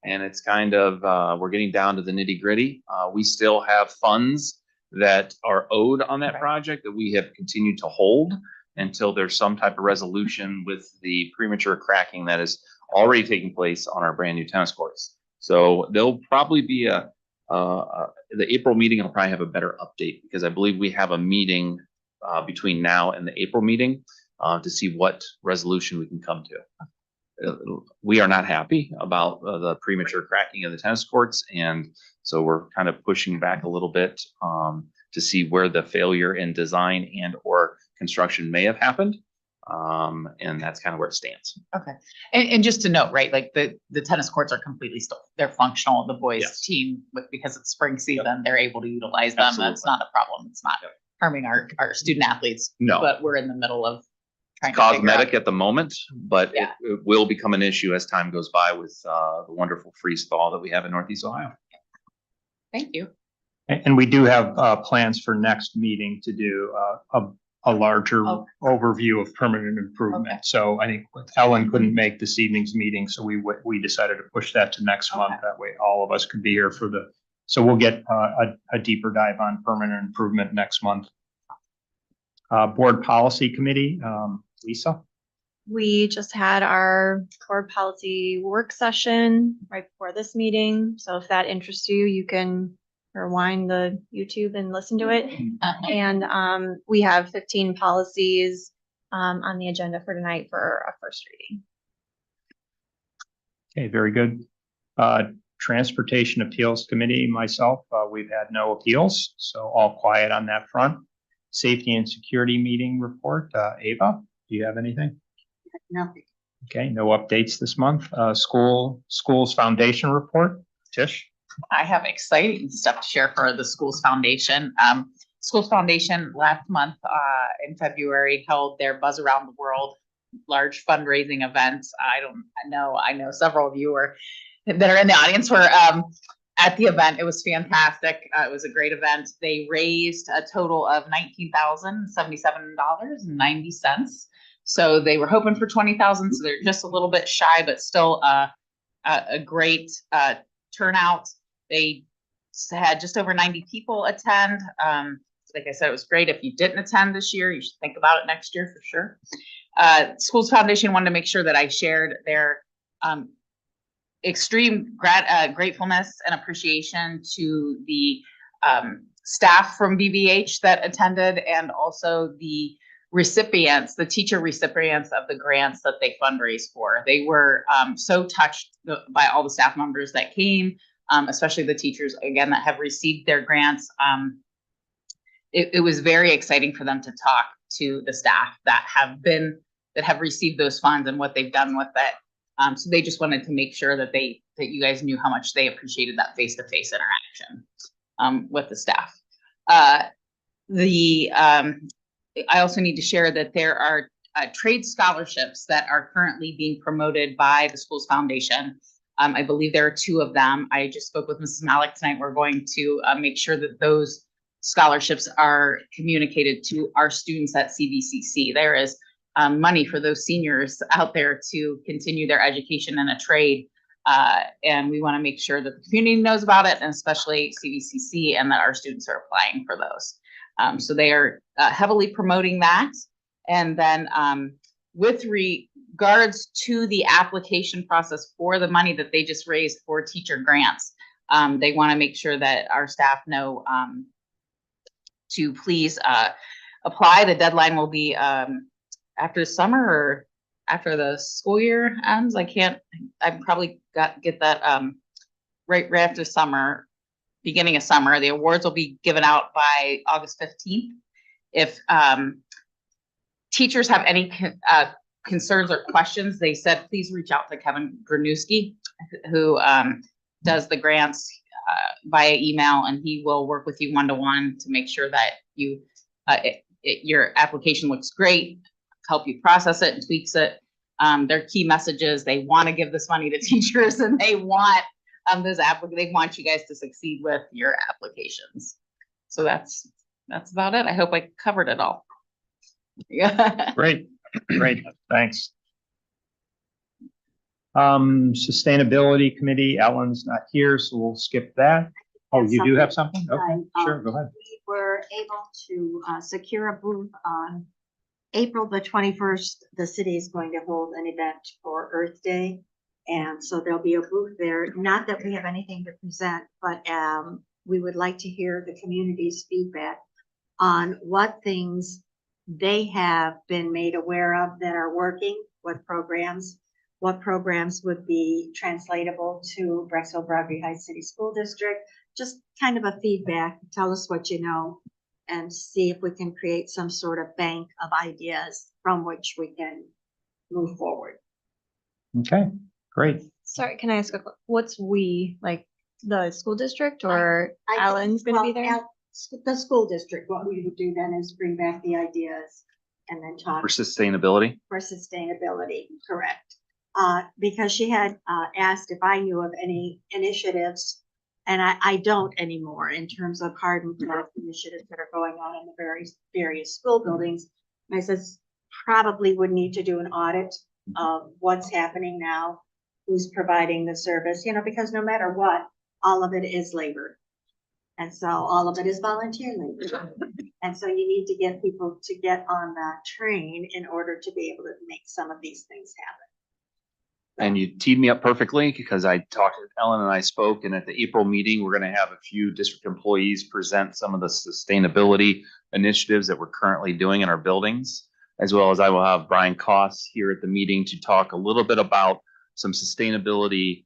And it's kind of, we're getting down to the nitty gritty. We still have funds that are owed on that project that we have continued to hold until there's some type of resolution with the premature cracking that is already taking place on our brand new tennis courts. So there'll probably be the April meeting will probably have a better update, because I believe we have a meeting between now and the April meeting to see what resolution we can come to. We are not happy about the premature cracking of the tennis courts, and so we're kind of pushing back a little bit to see where the failure in design and or construction may have happened. And that's kind of where it stands. Okay. And just to note, right, like the tennis courts are completely still, they're functional. The boys team, because it's spring season, they're able to utilize them. Absolutely. That's not a problem. It's not harming our student athletes. No. But we're in the middle of trying It's to figure cosmetic out. at the moment, but Yeah. it will become an issue as time goes by with the wonderful freeze thaw that we have in Northeast Ohio. Thank you. And we do have plans for next meeting to do a larger overview of permanent improvement. Okay. So I think Ellen couldn't make this evening's meeting, so we decided to push that to next month. That way all of us could be here so we'll get a deeper dive on permanent improvement next month. Board Policy Committee, Lisa? We just had our board policy work session right before this meeting. So if that interests you, you can rewind the YouTube and listen to it. And we have 15 policies on the agenda for tonight for a first reading. Okay, very good. Transportation Appeals Committee, myself, we've had no appeals, so all quiet on that front. Safety and Security Meeting Report, Ava, do you have anything? Nothing. Okay, no updates this month. Schools Foundation Report, Tish? I have exciting stuff to share for the Schools Foundation. Schools Foundation last month in February held their Buzz Around the World large fundraising event. I know several of you that are in the audience were at the event. It was fantastic. It was a great event. They raised a total of $19,077.90. So they were hoping for 20,000. So they're just a little bit shy, but still a great turnout. They had just over 90 people attend. Like I said, it was great. If you didn't attend this year, you should think about it next year for sure. Schools Foundation wanted to make sure that I shared their extreme gratefulness and appreciation to the staff from BBH that attended, and also the recipients, the teacher recipients of the grants that they fundraised for. They were so touched by all the staff members that came, especially the teachers, again, that have received their grants. It was very exciting for them to talk to the staff that have received those funds and what they've done with it. So they just wanted to make sure that you guys knew how much they appreciated that face-to-face interaction with the staff. I also need to share that there are trade scholarships that are currently being promoted by the school's foundation. I believe there are 2 of them. I just spoke with Mrs. Malik tonight. We're going to make sure that those scholarships are communicated to our students at CVCC. There is money for those seniors out there to continue their education in a trade. And we want to make sure that the community knows about it, and especially CVCC, and that our students are applying for those. So they are heavily promoting that. And then with regards to the application process for the money that they just raised for teacher grants, they want to make sure that our staff know to please apply. The deadline will be after summer or after the school year ends. I probably get that right after summer, beginning of summer. The awards will be given out by August 15th. If teachers have any concerns or questions, they said, please reach out to Kevin Granewski, who does the grants via email, and he will work with you one-to-one to make sure that your application looks great, help you process it and tweaks it. Their key messages: they want to give this money to teachers, and they want they want you guys to succeed with your applications. So that's about it. I hope I covered it all. Yeah. Great, thanks. Sustainability Committee, Ellen's not here, so we'll skip that. Oh, you do have something? Okay, sure, go ahead. We were able to secure a booth on April the 21st. The city is going to hold an event for Earth Day. And so there'll be a booth there. Not that we have anything to present, but we would like to hear the community's feedback on what things they have been made aware of that are working, what programs would be translatable to Brecksville Broadview Heights City School District. Just kind of a feedback. Tell us what you know, and see if we can create some sort of bank of ideas from which we can move forward. Okay, great. Sorry, can I ask what's we, like the school district, or Alan's gonna be there? The school district, what we would do then is bring back the ideas and then talk. For sustainability? For sustainability, correct. Because she had asked if I knew of any initiatives, and I don't anymore, in terms of hard and fast initiatives that are going on in the various school buildings. And I says, probably would need to do an audit of what's happening now, who's providing the service, because no matter what, all of it is labor. And so all of it is volunteer labor. And so you need to get people to get on that train in order to be able to make some of these things happen. And you teed me up perfectly, because I talked to Ellen and I spoke, and at the April meeting, we're going to have a few district employees present some of the sustainability initiatives that we're currently doing in our buildings, as well as I will have Brian Koss here at the meeting to talk a little bit about some sustainability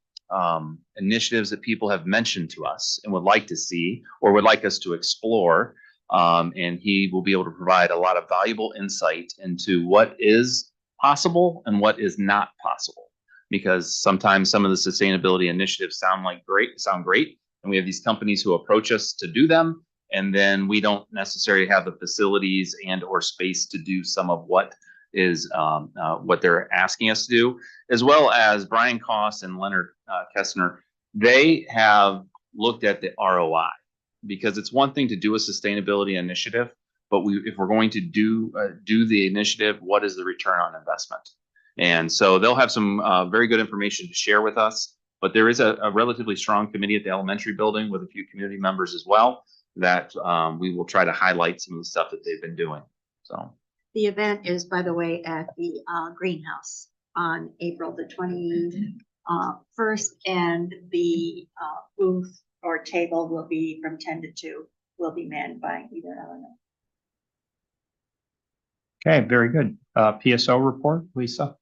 initiatives that people have mentioned to us and would like to see or would like us to explore. And he will be able to provide a lot of valuable insight into what is possible and what is not possible. Because sometimes some of the sustainability initiatives sound great, and we have these companies who approach us to do them, and then we don't necessarily have the facilities and or space to do some of what is what they're asking us to do, as well as Brian Koss and Leonard Kessner. They have looked at the ROI, because it's one thing to do a sustainability initiative, but if we're going to do the initiative, what is the return on investment? And so they'll have some very good information to share with us. But there is a relatively strong committee at the elementary building with a few community members as well that we will try to highlight some of the stuff that they've been doing. So the event is, by the way, at the greenhouse on April the 21st, and the booth or table will be from 10 to 2, will be manned by either Ellen. Okay, very good. PSO report, Lisa.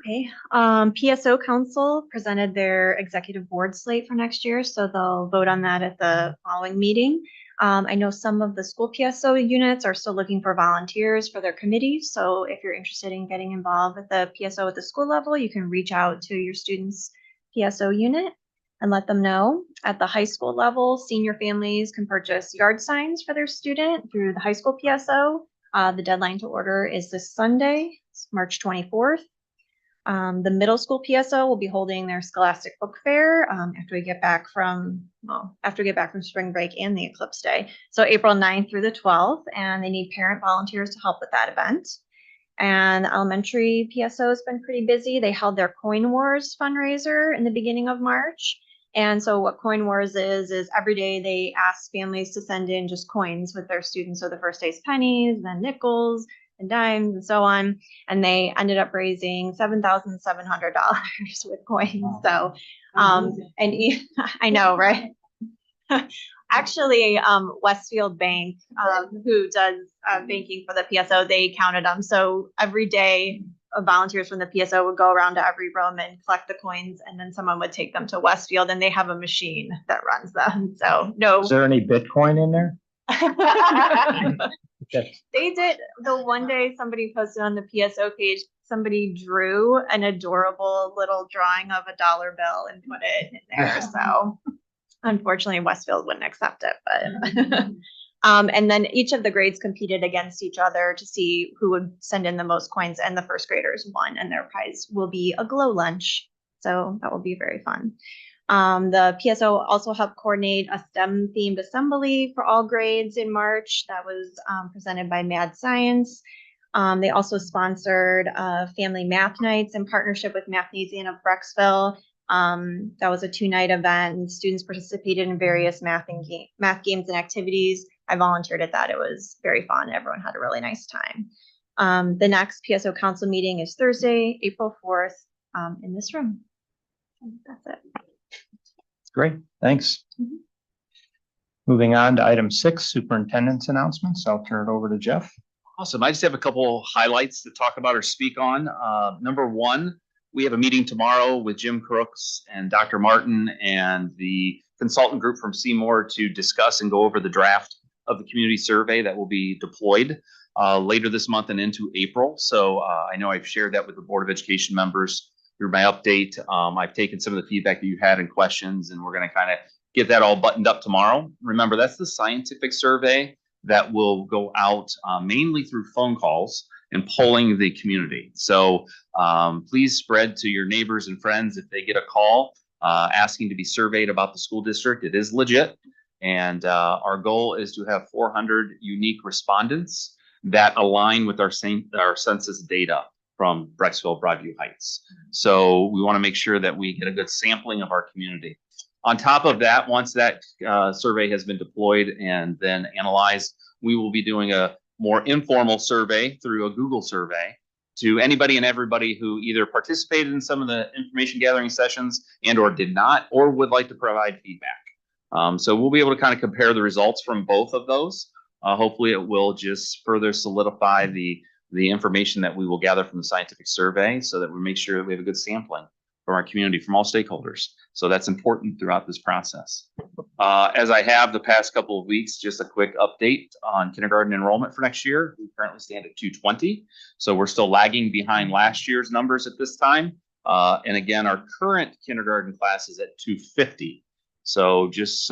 Okay, PSO Council presented their executive board slate for next year, so they'll vote on that at the following meeting. I know some of the school PSO units are still looking for volunteers for their committees, so if you're interested in getting involved with the PSO at the school level, you can reach out to your student's PSO unit and let them know. At the high school level, senior families can purchase yard signs for their student through the high school PSO. The deadline to order is this Sunday. March 24th. The middle school PSO will be holding their Scholastic Book Fair after we get back from spring break and the eclipse day. So April 9th through the 12th, and they need parent volunteers to help with that event. And the elementary PSO has been pretty busy. They held their Coin Wars fundraiser in the beginning of March. And so what Coin Wars is every day they ask families to send in just coins with their students. So the first day's pennies, then nickels and dimes and so on. And they ended up raising $7,700 with coins. So, I know, right? Actually, Westfield Bank, who does banking for the PSO, they counted them. So every day, volunteers from the PSO would go around to every room and collect the coins, and then someone would take them to Westfield, and they have a machine that runs them. So no. Is there any Bitcoin in there? They did. The one day somebody posted on the PSO page, somebody drew an adorable little drawing of a dollar bill and put it in there. So unfortunately, Westfield wouldn't accept it, but and then each of the grades competed against each other to see who would send in the most coins, and the first graders won, and their prize will be a glow lunch. So that will be very fun. The PSO also helped coordinate a STEM themed assembly for all grades in March that was presented by Mad Science. They also sponsored family math nights in partnership with Mathnasian of Brecksville. That was a 2-night event, and students participated in various math games and activities. I volunteered at that. It was very fun. Everyone had a really nice time. The next PSO council meeting is Thursday, April 4th, in this room. That's it. Great, thanks. Moving on to item 6, superintendent's announcements. I'll turn it over to Jeff. Awesome. I just have a couple highlights to talk about or speak on. Number one, we have a meeting tomorrow with Jim Crooks and Dr. Martin and the consultant group from Seymour to discuss and go over the draft of the community survey that will be deployed later this month and into April. So I know I've shared that with the Board of Education members through my update. I've taken some of the feedback that you had and questions, and we're going to kind of get that all buttoned up tomorrow. Remember, that's the scientific survey that will go out mainly through phone calls and polling the community. So please spread to your neighbors and friends if they get a call asking to be surveyed about the school district. It is legit. And our goal is to have 400 unique respondents that align with our census data from Brecksville, Broadview Heights. So we want to make sure that we get a good sampling of our community. On top of that, once that survey has been deployed and then analyzed, we will be doing a more informal survey through a Google survey to anybody and everybody who either participated in some of the information gathering sessions and or did not, or would like to provide feedback. So we'll be able to kind of compare the results from both of those. Hopefully it will just further solidify the information that we will gather from the scientific survey so that we make sure that we have a good sampling from our community, from all stakeholders. So that's important throughout this process. As I have the past couple of weeks, just a quick update on kindergarten enrollment for next year. We currently stand at 220. So we're still lagging behind last year's numbers at this time. And again, our current kindergarten class is at 250. So just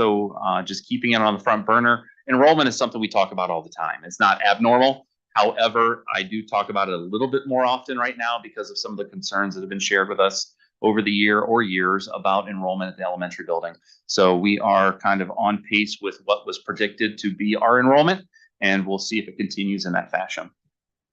keeping it on the front burner. Enrollment is something we talk about all the time. It's not abnormal. However, I do talk about it a little bit more often right now because of some of the concerns that have been shared with us over the year or years about enrollment at the elementary building. So we are kind of on pace with what was predicted to be our enrollment, and we'll see if it continues in that fashion.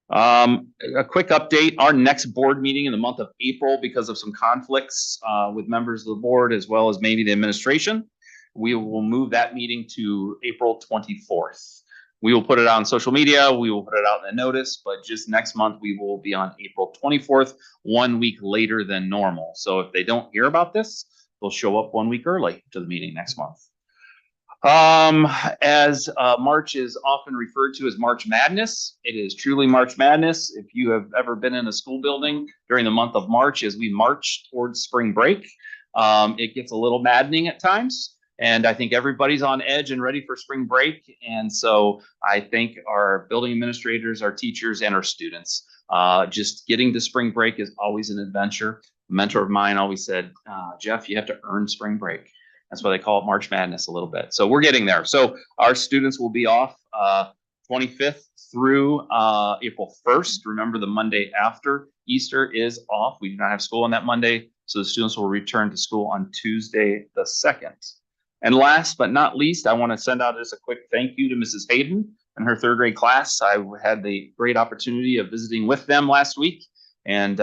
A quick update, our next board meeting in the month of April, because of some conflicts with members of the board as well as maybe the administration, we will move that meeting to April 24th. We will put it on social media. We will put it out in a notice, but just next month, we will be on April 24th, 1 week later than normal. So if they don't hear about this, they'll show up 1 week early to the meeting next month. As March is often referred to as March Madness, it is truly March Madness. If you have ever been in a school building during the month of March, as we march towards spring break, it gets a little maddening at times. And I think everybody's on edge and ready for spring break. And so I thank our building administrators, our teachers, and our students. Just getting to spring break is always an adventure. A mentor of mine always said, Jeff, you have to earn spring break. That's why they call it March Madness a little bit. So we're getting there. So our students will be off 25th through April 1st. Remember, the Monday after Easter is off. We do not have school on that Monday, so the students will return to school on Tuesday the 2nd. And last but not least, I want to send out just a quick thank you to Mrs. Hayden and her 3rd grade class. I had the great opportunity of visiting with them last week and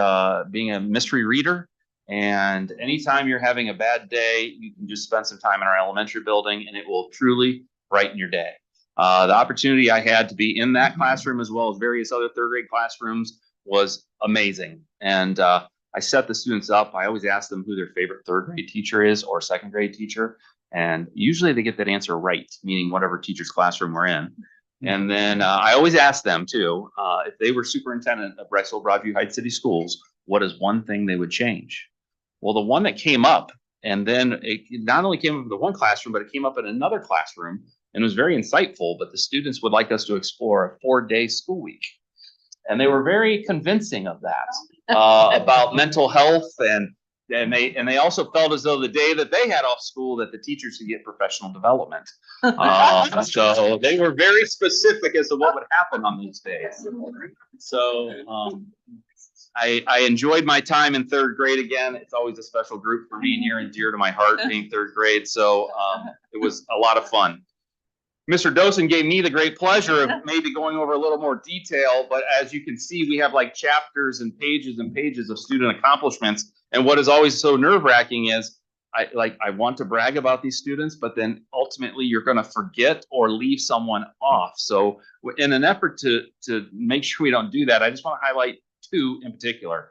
being a mystery reader. And anytime you're having a bad day, you can just spend some time in our elementary building and it will truly brighten your day. The opportunity I had to be in that classroom as well as various other 3rd grade classrooms was amazing. And I set the students up. I always ask them who their favorite 3rd grade teacher is or 2nd grade teacher. And usually they get that answer right, meaning whatever teacher's classroom we're in. And then I always ask them too, if they were superintendent of Brexville Broadview Heights City Schools, what is one thing they would change? Well, the one that came up, and then it not only came up in the one classroom, but it came up in another classroom and was very insightful, but the students would like us to explore a 4-day school week. And they were very convincing of that, about mental health and they also felt as though the day that they had off school that the teachers could get professional development. So they were very specific as to what would happen on these days. So I enjoyed my time in 3rd grade again. It's always a special group for me, near and dear to my heart, being 3rd grade. So it was a lot of fun. Mr. Dosen gave me the great pleasure of maybe going over a little more detail, but as you can see, we have like chapters and pages of student accomplishments. And what is always so nerve-wracking is I want to brag about these students, but then ultimately you're going to forget or leave someone off. So in an effort to make sure we don't do that, I just want to highlight 2 in particular.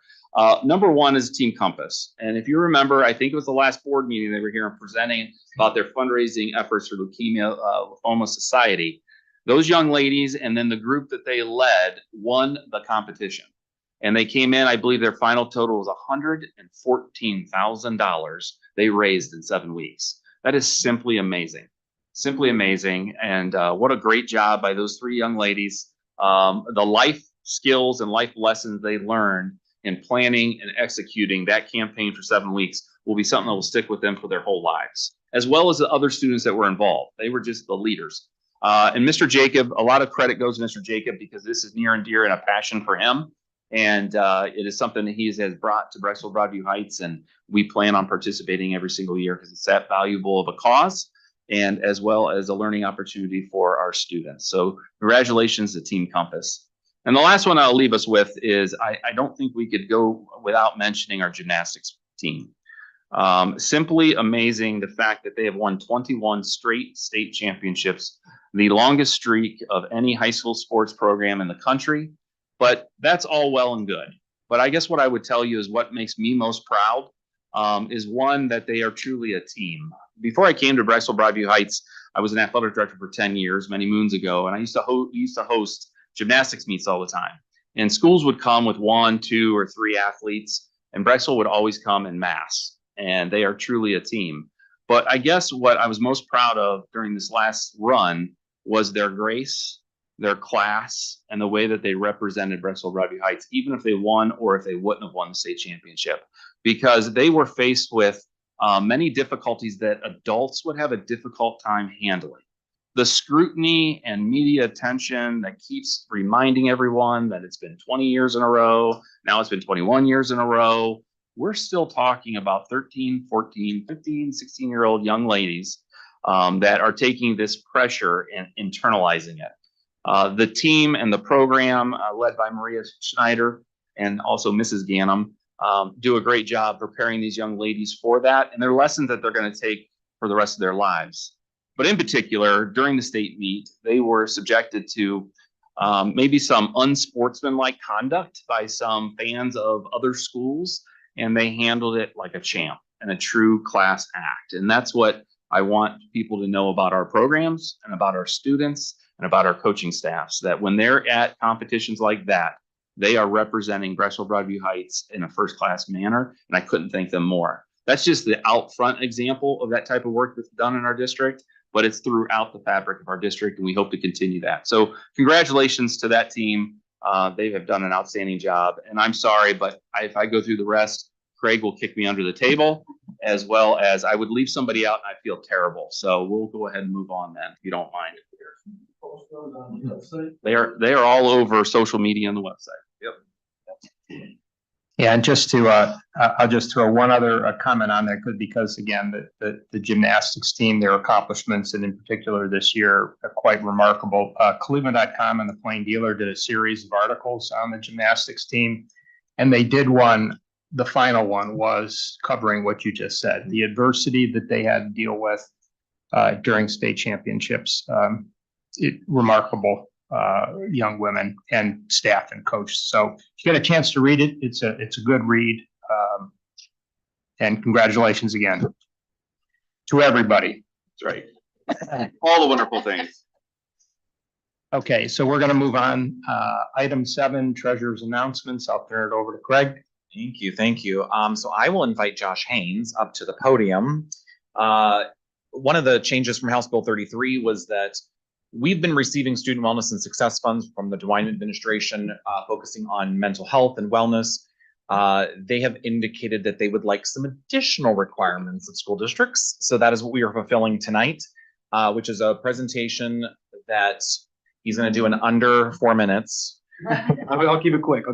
Number 1 is Team Compass. And if you remember, I think it was the last board meeting they were here and presenting about their fundraising efforts for Leukemia Lymphoma Society. Those young ladies and then the group that they led won the competition. And they came in, I believe their final total was $114,000 they raised in 7 weeks. That is simply amazing. Simply amazing. And what a great job by those 3 young ladies. The life skills and life lessons they learned in planning and executing that campaign for 7 weeks will be something that will stick with them for their whole lives, as well as the other students that were involved. They were just the leaders. And Mr. Jacob, a lot of credit goes to Mr. Jacob because this is near and dear and a passion for him. And it is something that he has brought to Brexville Broadview Heights, and we plan on participating every single year because it's that valuable of a cause and as well as a learning opportunity for our students. So congratulations to Team Compass. And the last one I'll leave us with is I don't think we could go without mentioning our gymnastics team. Simply amazing the fact that they have won 21 straight state championships, the longest streak of any high school sports program in the country. But that's all well and good. But I guess what I would tell you is what makes me most proud is one, that they are truly a team. Before I came to Brexville Broadview Heights, I was an athletic director for 10 years, many moons ago, and I used to host gymnastics meets all the time. And schools would come with 1, 2, or 3 athletes, and Brexville would always come in mass. And they are truly a team. But I guess what I was most proud of during this last run was their grace, their class, and the way that they represented Brexville Broadview Heights, even if they won or if they wouldn't have won the state championship, because they were faced with many difficulties that adults would have a difficult time handling. The scrutiny and media attention that keeps reminding everyone that it's been 20 years in a row, now it's been 21 years in a row. We're still talking about 13, 14, 15, 16-year-old young ladies that are taking this pressure and internalizing it. The team and the program led by Maria Schneider and also Mrs. Ganem do a great job preparing these young ladies for that and their lessons that they're going to take for the rest of their lives. But in particular, during the state meet, they were subjected to maybe some unsportsmanlike conduct by some fans of other schools, and they handled it like a champ and a true class act. And that's what I want people to know about our programs and about our students and about our coaching staffs, that when they're at competitions like that, they are representing Brexville Broadview Heights in a first-class manner, and I couldn't thank them more. That's just the out front example of that type of work that's done in our district, but it's throughout the fabric of our district, and we hope to continue that. So congratulations to that team. They have done an outstanding job, and I'm sorry, but if I go through the rest, Craig will kick me under the table, as well as I would leave somebody out and I feel terrible. So we'll go ahead and move on then, if you don't mind. They are all over social media on the website. Yeah, and just to, I'll just throw one other comment on there, because again, the gymnastics team, their accomplishments, and in particular this year, are quite remarkable. Cleveland.com and the Plain Dealer did a series of articles on the gymnastics team, and they did one. The final one was covering what you just said, the adversity that they had to deal with during state championships. Remarkable young women and staff and coaches. So if you get a chance to read it, it's a good read. And congratulations again to everybody. That's right. All the wonderful things. Okay, so we're going to move on. Item 7, treasurer's announcements. I'll turn it over to Craig. Thank you, thank you. So I will invite Josh Haynes up to the podium. One of the changes from House Bill 33 was that we've been receiving student wellness and success funds from the DeWine administration, focusing on mental health and wellness. They have indicated that they would like some additional requirements of school districts. So that is what we are fulfilling tonight, which is a presentation that he's going to do in under 4 minutes. I'll keep it quick.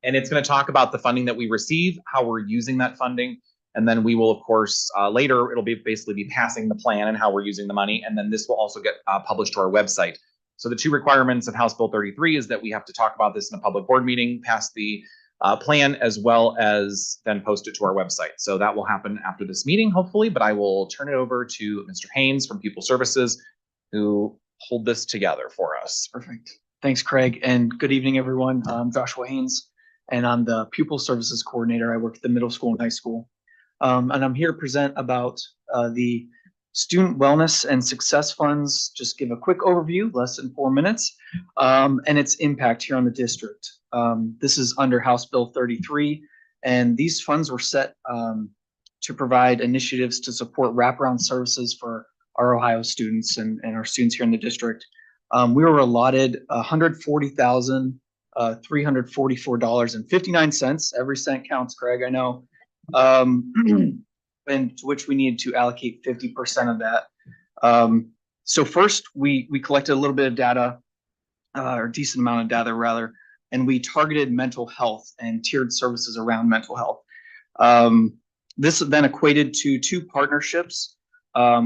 And it's going to talk about the funding that we receive, how we're using that funding. And then we will, of course, later, it'll be basically be passing the plan and how we're using the money. And then this will also get published to our website. So the 2 requirements of House Bill 33 is that we have to talk about this in a public board meeting, pass the plan, as well as then post it to our website. So that will happen after this meeting, hopefully, but I will turn it over to Mr. Haynes from Pupil Services, who hold this together for us. Perfect. Thanks, Craig, and good evening, everyone. I'm Joshua Haynes, and I'm the Pupil Services Coordinator. I work at the middle school and high school. And I'm here to present about the Student Wellness and Success Funds. Just give a quick overview, less than 4 minutes, and its impact here on the district. This is under House Bill 33, and these funds were set to provide initiatives to support wraparound services for our Ohio students and our students here in the district. We were allotted $140,344.59. Every cent counts, Craig, I know. And to which we need to allocate 50% of that. So first, we collected a little bit of data, or a decent amount of data rather, and we targeted mental health and tiered services around mental health. This then equated to 2 partnerships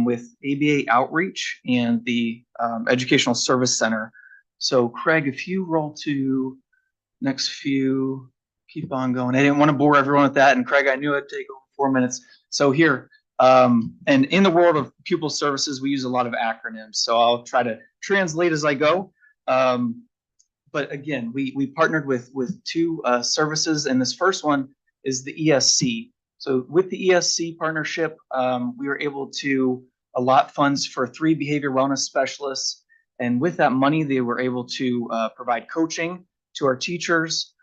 with ABA Outreach and the Educational Service Center. So Craig, if you roll to next few, keep on going. I didn't want to bore everyone with that. And Craig, I knew it'd take over 4 minutes. So here, and in the world of pupil services, we use a lot of acronyms. So I'll try to translate as I go. But again, we partnered with 2 services, and this first one is the ESC. So with the ESC partnership, we were able to allot funds for 3 behavior wellness specialists. And with that money, they were able to provide coaching to our teachers,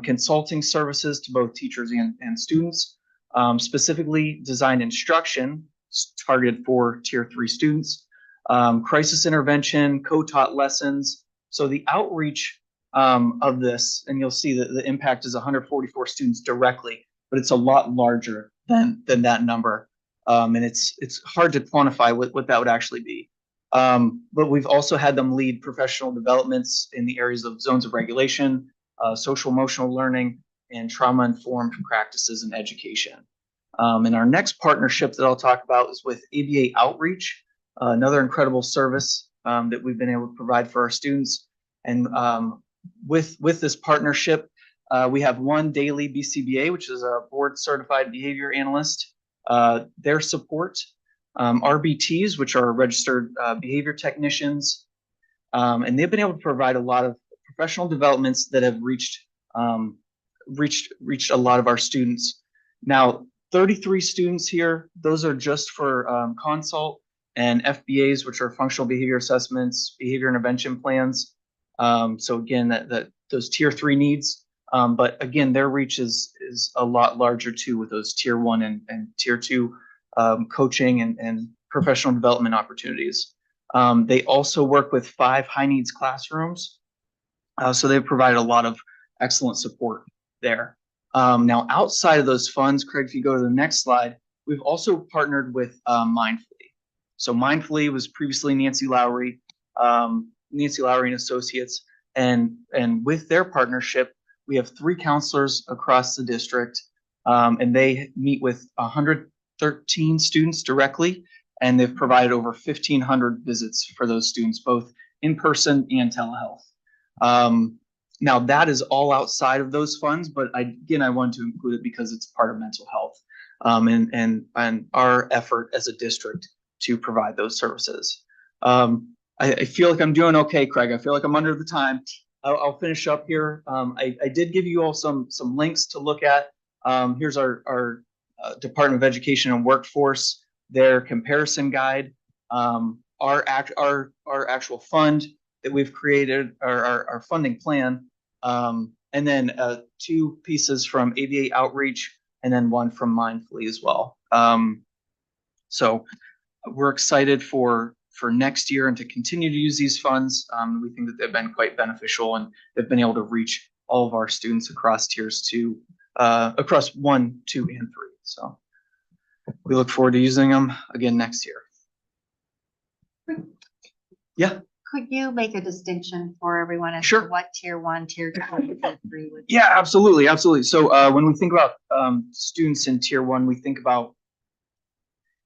consulting services to both teachers and students, specifically designed instruction targeted for Tier 3 students, crisis intervention, co-taught lessons. So the outreach of this, and you'll see that the impact is 144 students directly, but it's a lot larger than that number. And it's hard to quantify what that would actually be. But we've also had them lead professional developments in the areas of zones of regulation, social emotional learning, and trauma-informed practices in education. And our next partnership that I'll talk about is with ABA Outreach, another incredible service that we've been able to provide for our students. And with this partnership, we have 1 daily BCBA, which is a board certified behavior analyst, their support, RBTs, which are registered behavior technicians, and they've been able to provide a lot of professional developments that have reached a lot of our students. Now, 33 students here, those are just for consult, and FBAs, which are functional behavior assessments, behavior intervention plans. So again, those Tier 3 needs. But again, their reach is a lot larger too, with those Tier 1 and Tier 2 coaching and professional development opportunities. They also work with 5 high needs classrooms. So they've provided a lot of excellent support there. Now, outside of those funds, Craig, if you go to the next slide, we've also partnered with Mindfully. So Mindfully was previously Nancy Lowry. Nancy Lowry and Associates. And with their partnership, we have 3 counselors across the district, and they meet with 113 students directly, and they've provided over 1,500 visits for those students, both in person and telehealth. Now that is all outside of those funds, but I wanted to include it because it's part of mental health, and our effort as a district to provide those services. I feel like I'm doing okay, Craig. I feel like I'm under the time. I'll finish up here. I did give you all some links to look at. Here's our Department of Education and Workforce, their comparison guide, our actual fund that we've created, our funding plan, and then 2 pieces from ABA Outreach, and then 1 from Mindfully as well. So we're excited for next year and to continue to use these funds. We think that they've been quite beneficial, and they've been able to reach all of our students across tiers 2, across 1, 2, and 3. So we look forward to using them again next year. Yeah. Could you make a distinction for everyone as Sure. to what tier 1, tier 2, tier 3 would be? Yeah, absolutely. Absolutely. So when we think about students in tier 1, we think about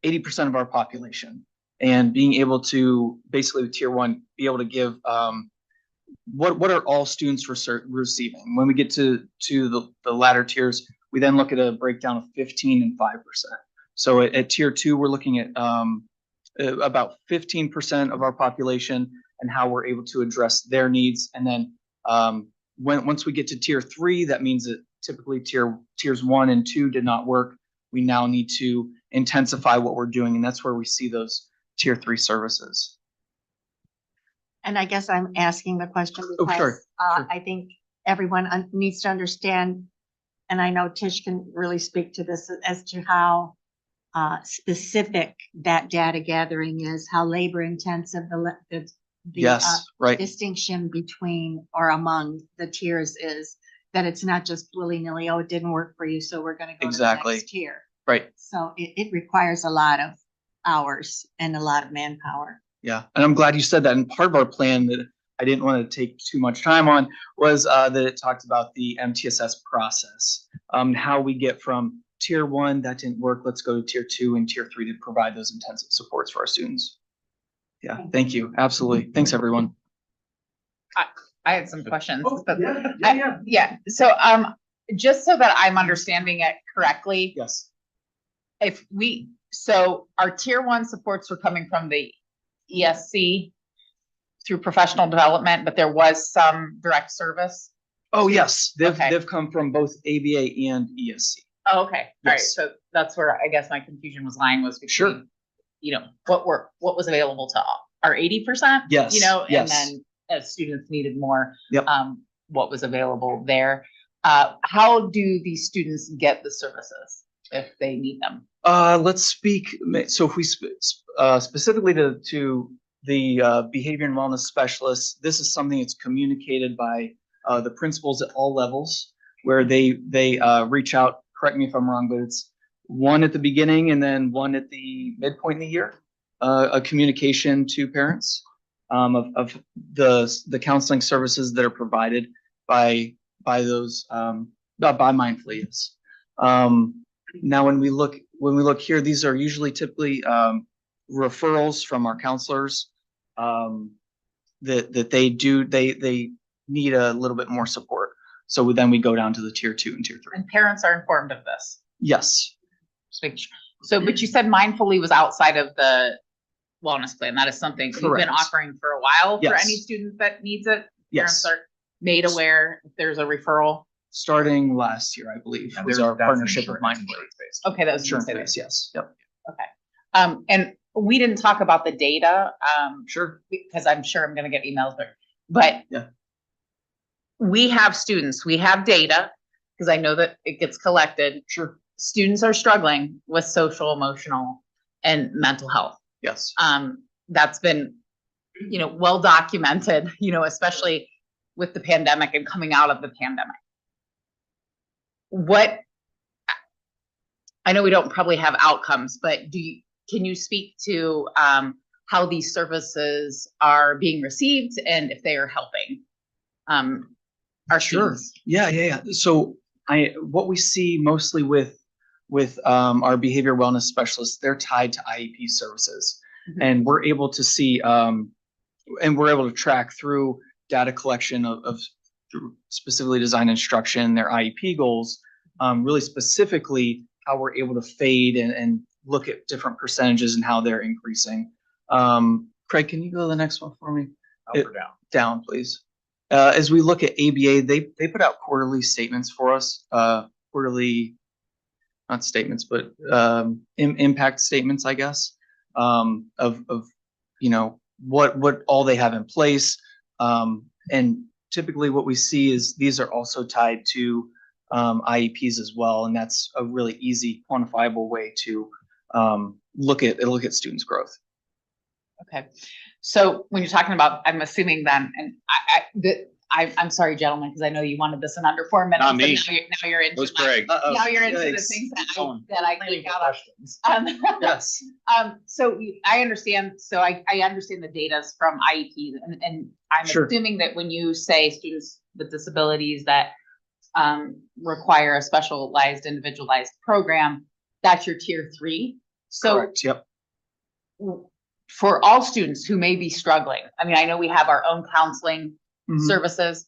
80% of our population, and being able to basically with tier 1, be able to give what are all students receiving. When we get to the latter tiers, we then look at a breakdown of 15 and 5%. So at tier 2, we're looking at about 15% of our population and how we're able to address their needs. And then once we get to tier 3, that means that typically tiers 1 and 2 did not work. We now need to intensify what we're doing, and that's where we see those tier 3 services. And I guess I'm asking the question Oh, because sure. I think everyone needs to understand, and I know Tish can really speak to this as to how specific that data gathering is, how labor intensive the Yes, right. distinction between or among the tiers is, that it's not just willy-nilly, oh, it didn't work for you, so we're going to go Exactly. to the next tier. Right. So it requires a lot of hours and a lot of manpower. Yeah, and I'm glad you said that. And part of our plan that I didn't want to take too much time on was that it talked about the MTSS process, how we get from tier 1, that didn't work, let's go to tier 2 and tier 3 to provide those intensive supports for our students. Yeah, thank you. Absolutely. Thanks, everyone. I had some questions. Oh, but yeah. Yeah, so just so that I'm understanding it correctly, Yes. so our tier 1 supports were coming from the ESC through professional development, but there was some direct service. Oh, yes. Okay. They've come from both ABA and ESC. Oh, okay, all right, Yes. so that's where I guess my confusion was lying, was Sure. between, you know, what was available to our 80%? Yes, You know, and yes. then as students needed more, Yep. what was available there. How do these students get the services if they need them? Let's speak. So if we specifically to the behavior and wellness specialists, this is something that's communicated by the principals at all levels, where they reach out. Correct me if I'm wrong, but it's 1 at the beginning and then 1 at the midpoint in the year. A communication to parents of the counseling services that are provided by those by Mindfully. Yes. Now, when we look here, these are usually typically referrals from our counselors that they need a little bit more support. So then we go down to the tier 2 and tier 3. And parents are informed of this. Yes. Just make sure. So, but you said Mindfully was outside of the wellness plan. That is something you've been Correct. offering for a while for Yes. any student that needs it. Yes. Parents are made aware if there's a referral. Starting last year, I believe, was our partnership with Mindfully. Okay, that was Insurance considered. base, yes. Yep. And we didn't talk about the data, Sure. because I'm sure I'm gonna get emails, but Yeah. we have students, we have data, because I know that it gets collected. Sure. Students are struggling with social, emotional, and mental health. Yes. That's been, well documented, especially with the pandemic and coming out of the pandemic. I know we don't probably have outcomes, but can you speak to how these services are being received and if they are helping our Sure. students. Yeah. So what we see mostly with our behavior wellness specialists, they're tied to IEP services. Mhm. And we're able to see, and we're able to track through data collection of specifically designed instruction, their IEP goals, really specifically how we're able to fade and look at different percentages and how they're increasing. Craig, can you go to the next one for me? Up or down? Down, please. As we look at ABA, they put out quarterly statements for us, quarterly, not statements, but impact statements, I guess, of what all they have in place. And typically what we see is these are also tied to IEPs as well, and that's a really easy quantifiable way to look at students' growth. Okay. So when you're talking about, I'm assuming then, and I'm sorry, gentlemen, because I know you wanted this in under 4 minutes. Not me. Now you're into Who's Craig? now you're into the Yikes. things that Going. I click out on. Yes. I understand. So I understand the data from IEP, and I'm Sure. assuming that when you say students with disabilities that require a specialized, individualized program, that's your tier 3. So Correct. Yep. for all students who may be struggling, I mean, I know we have our own counseling Mhm. services.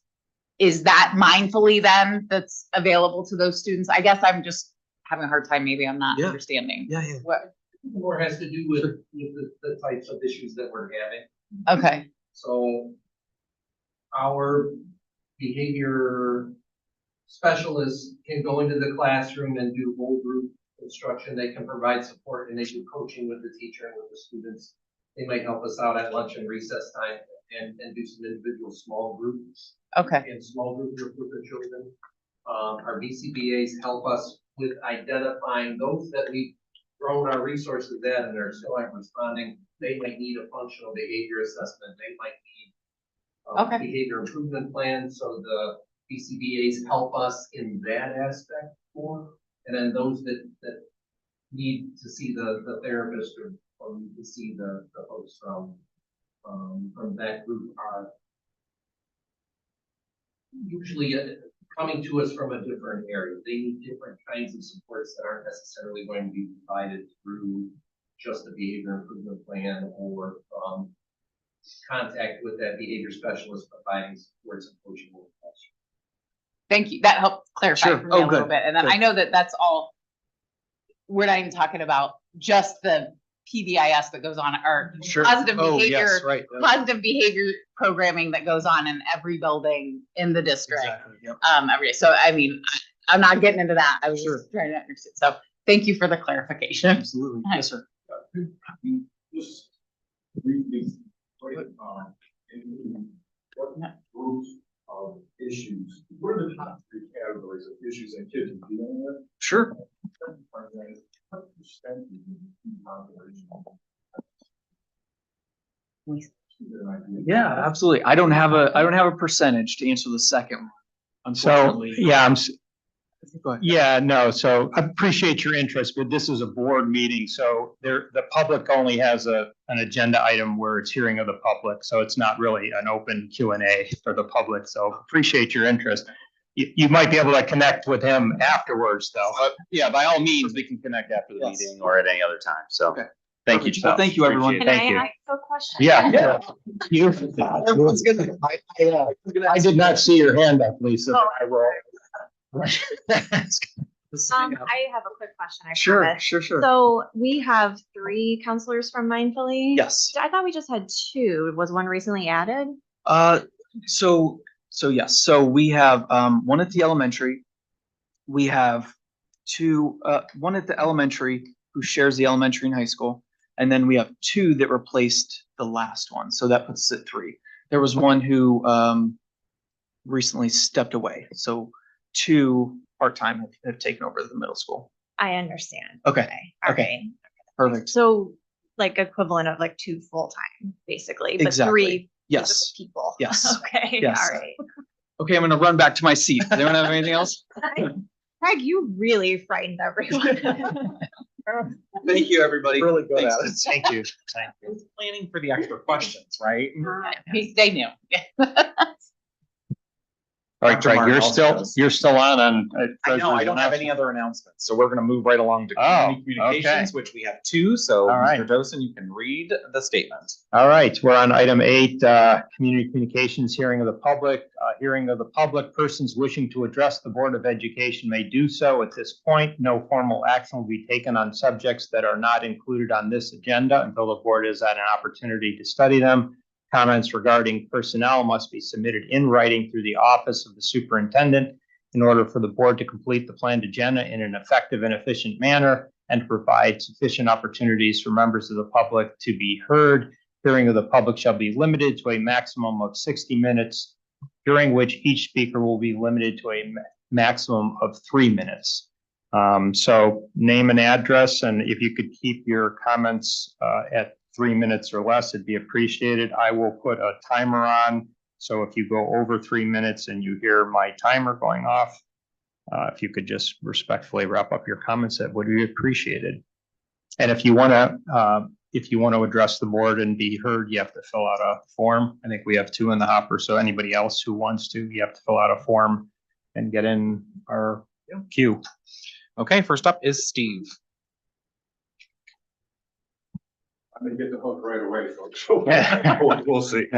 Is that mindfully then that's available to those students? I guess I'm just having a hard time. Maybe I'm not Yeah. understanding. Yeah. What, More has to do with the types of issues that we're having. okay. So our behavior specialists can go into the classroom and do whole group instruction. They can provide support and they do coaching with the teacher and with the students. They might help us out at lunch and recess time and do some individual small groups Okay. and small group work with the children. Our BCBAs help us with identifying those that we've thrown our resources at and are still not responding. They might need a functional behavior assessment. They might need Okay. behavior improvement plan. So the BCBAs help us in that aspect more. And then those that need to see the therapist or need to see the folks from that group are usually coming to us from a different area. They need different kinds of supports that aren't necessarily going to be provided through just a behavior improvement plan or contact with that behavior specialist providing supports and coaching. Thank you. That helped clarify Sure. for me Oh, a little good. bit. And then Good. I know that that's all. We're not even talking about just the PBIS that goes on, or Sure. positive Oh, behavior, yes, right. positive behavior programming that goes on in every building in the district. Exactly. Yep. Every day. So, I mean, I'm not getting into that. I was Sure. just trying to understand. So thank you for the clarification. Absolutely. Yes, sir. Just briefly, what groups of issues, what are the top 3 categories of issues that kids are dealing with? Sure. What percent of the population? Yeah, absolutely. I don't have a percentage to answer the second one. So, Unfortunately. yeah, Go ahead. yeah, no, so I appreciate your interest, but this is a board meeting, so the public only has an agenda item where it's hearing of the public, so it's not really an open Q&A for the public, so appreciate your interest. You might be able to connect with him afterwards, though. Yeah, by all means, we can connect after the Yes. meeting or at any other time. So Okay. thank you. Perfect. Well, thank you, everyone. Appreciate Can it. I Thank you. ask a question? Yeah. You, I did not see your hand up, Lisa. Oh. I will. I have a quick question. I Sure, promise. sure. So we have 3 counselors from Mindfully. Yes. I thought we just had 2. Was one recently added? So yes, so we have one at the elementary. We have 2, one at the elementary who shares the elementary and high school, and then we have 2 that replaced the last one. So that puts us at 3. There was one who recently stepped away. So 2 part-time have taken over the middle school. I understand. Okay. All Okay. right. Perfect. So like equivalent of like 2 full-time, basically, but Exactly. 3 Yes. physical people. Yes. Okay. Yes. All right. Okay, I'm gonna run back to my seat. Does anyone have anything else? Craig, you really frightened everyone. Thank you, everybody. Really good at Thanks. it. Thank you. Thank I you. was planning for the extra questions, right? They knew. All right, Dr. Craig, Martin also does. you're still on I know, I treasurer's don't have any announcement. other announcements, so we're gonna move right along to Oh, community communications, okay. which we have two, so All right. Mr. Dosen, you can read the statement. All right, we're on item 8, community communications, hearing of the public. Hearing of the public, persons wishing to address the Board of Education may do so at this point. No formal action will be taken on subjects that are not included on this agenda until the board has had an opportunity to study them. Comments regarding personnel must be submitted in writing through the office of the superintendent in order for the board to complete the planned agenda in an effective and efficient manner and to provide sufficient opportunities for members of the public to be heard. Hearing of the public shall be limited to a maximum of 60 minutes, during which each speaker will be limited to a maximum of 3 minutes. So name and address, and if you could keep your comments at 3 minutes or less, it'd be appreciated. I will put a timer on. So if you go over 3 minutes and you hear my timer going off, if you could just respectfully wrap up your comments, that would be appreciated. And if you want to address the board and be heard, you have to fill out a form. I think we have 2 in the hopper. So anybody else who wants to, you have to fill out a form and get in our queue. Okay, first up is Steve. I'm gonna get the hook right away, folks. We'll see.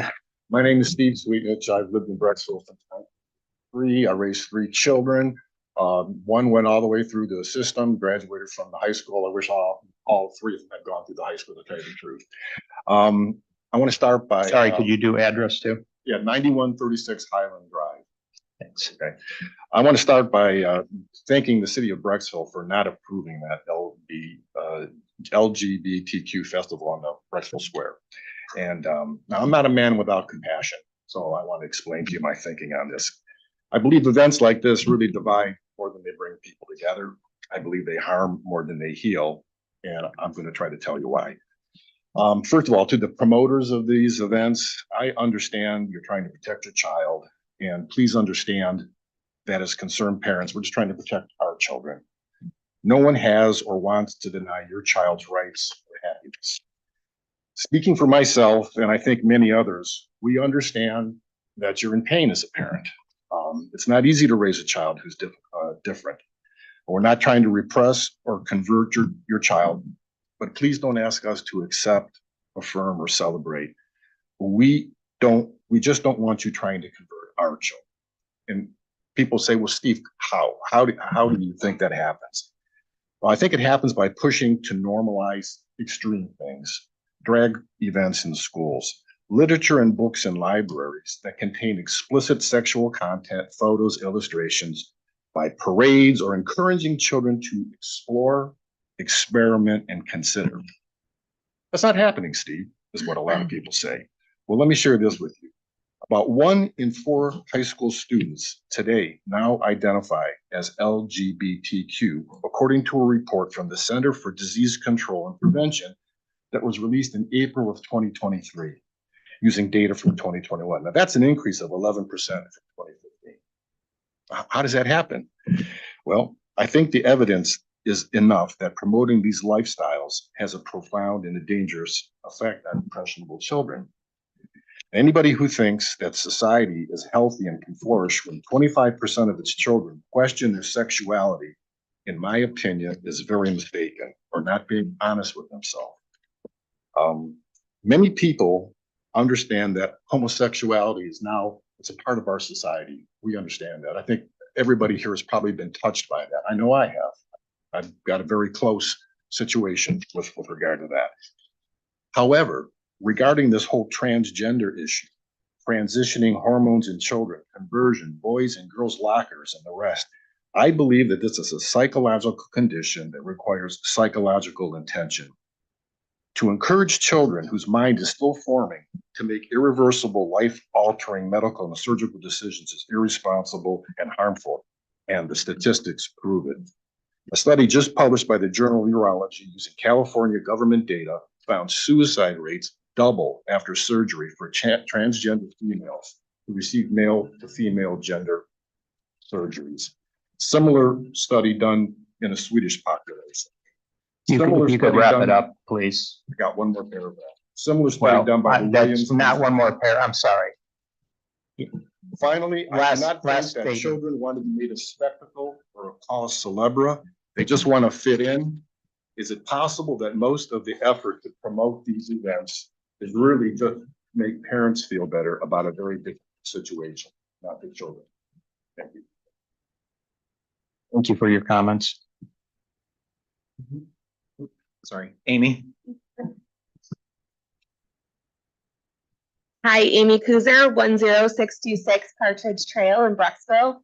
My name is Steve Sweetnich. I've lived in Brecksville since 1993. I raised 3 children. One went all the way through the system, graduated from the high school. I wish all 3 of them had gone through the high school, to tell you the truth. I want to start by. Sorry, could you do address too? Yeah, 9136 Highland Drive. Thanks. Okay. I want to start by thanking the city of Brecksville for not approving that LGBTQ festival on the Brecksville Square. And now I'm not a man without compassion, so I want to explain to you my thinking on this. I believe events like this really divide more than they bring people together. I believe they harm more than they heal, and I'm going to try to tell you why. First of all, to the promoters of these events, I understand you're trying to protect your child, and please understand that as concerned parents, we're just trying to protect our children. No one has or wants to deny your child's rights or happiness. Speaking for myself, and I think many others, we understand that you're in pain as a parent. It's not easy to raise a child who's different. We're not trying to repress or convert your child, but please don't ask us to accept, affirm, or celebrate. We just don't want you trying to convert our children. And people say, well, Steve, how do you think that happens? Well, I think it happens by pushing to normalize extreme things, drag events in schools, literature and books in libraries that contain explicit sexual content, photos, illustrations, by parades, or encouraging children to explore, experiment, and consider. That's not happening, Steve, is what a lot of people say. Well, let me share this with you. About 1 in 4 high school students today now identify as LGBTQ, according to a report from the Center for Disease Control and Prevention that was released in April of 2023, using data from 2021. Now, that's an increase of 11% from 2015. How does that happen? Well, I think the evidence is enough that promoting these lifestyles has a profound and a dangerous effect on impressionable children. Anybody who thinks that society is healthy and can flourish when 25% of its children question their sexuality, in my opinion, is very mistaken or not being honest with themselves. Many people understand that homosexuality is now, it's a part of our society. We understand that. I think everybody here has probably been touched by that. I know I have. I've got a very close situation with regard to that. However, regarding this whole transgender issue, transitioning hormones in children, conversion, boys and girls lockers, and the rest, I believe that this is a psychological condition that requires psychological intention. To encourage children whose mind is still forming to make irreversible, life-altering medical and surgical decisions is irresponsible and harmful, and the statistics prove it. A study just published by the Journal of Urology using California government data found suicide rates double after surgery for transgender females who receive male to female gender surgeries. Similar study done in a Swedish population. Similar You could study wrap done- it up, please. I got one more paragraph. Similar study Well, done by the that's Williams. not one more pair. I'm sorry. Finally, I Last- cannot think last that statement. children want to be made a spectacle or a cause célèbre. They just want to fit in. Is it possible that most of the effort to promote these events is really just to make parents feel better about a very difficult situation, not the children? Thank you. Thank you for your comments. Sorry, Amy? Hi, Amy Kuzer, 10626 Partridge Trail in Brecksville.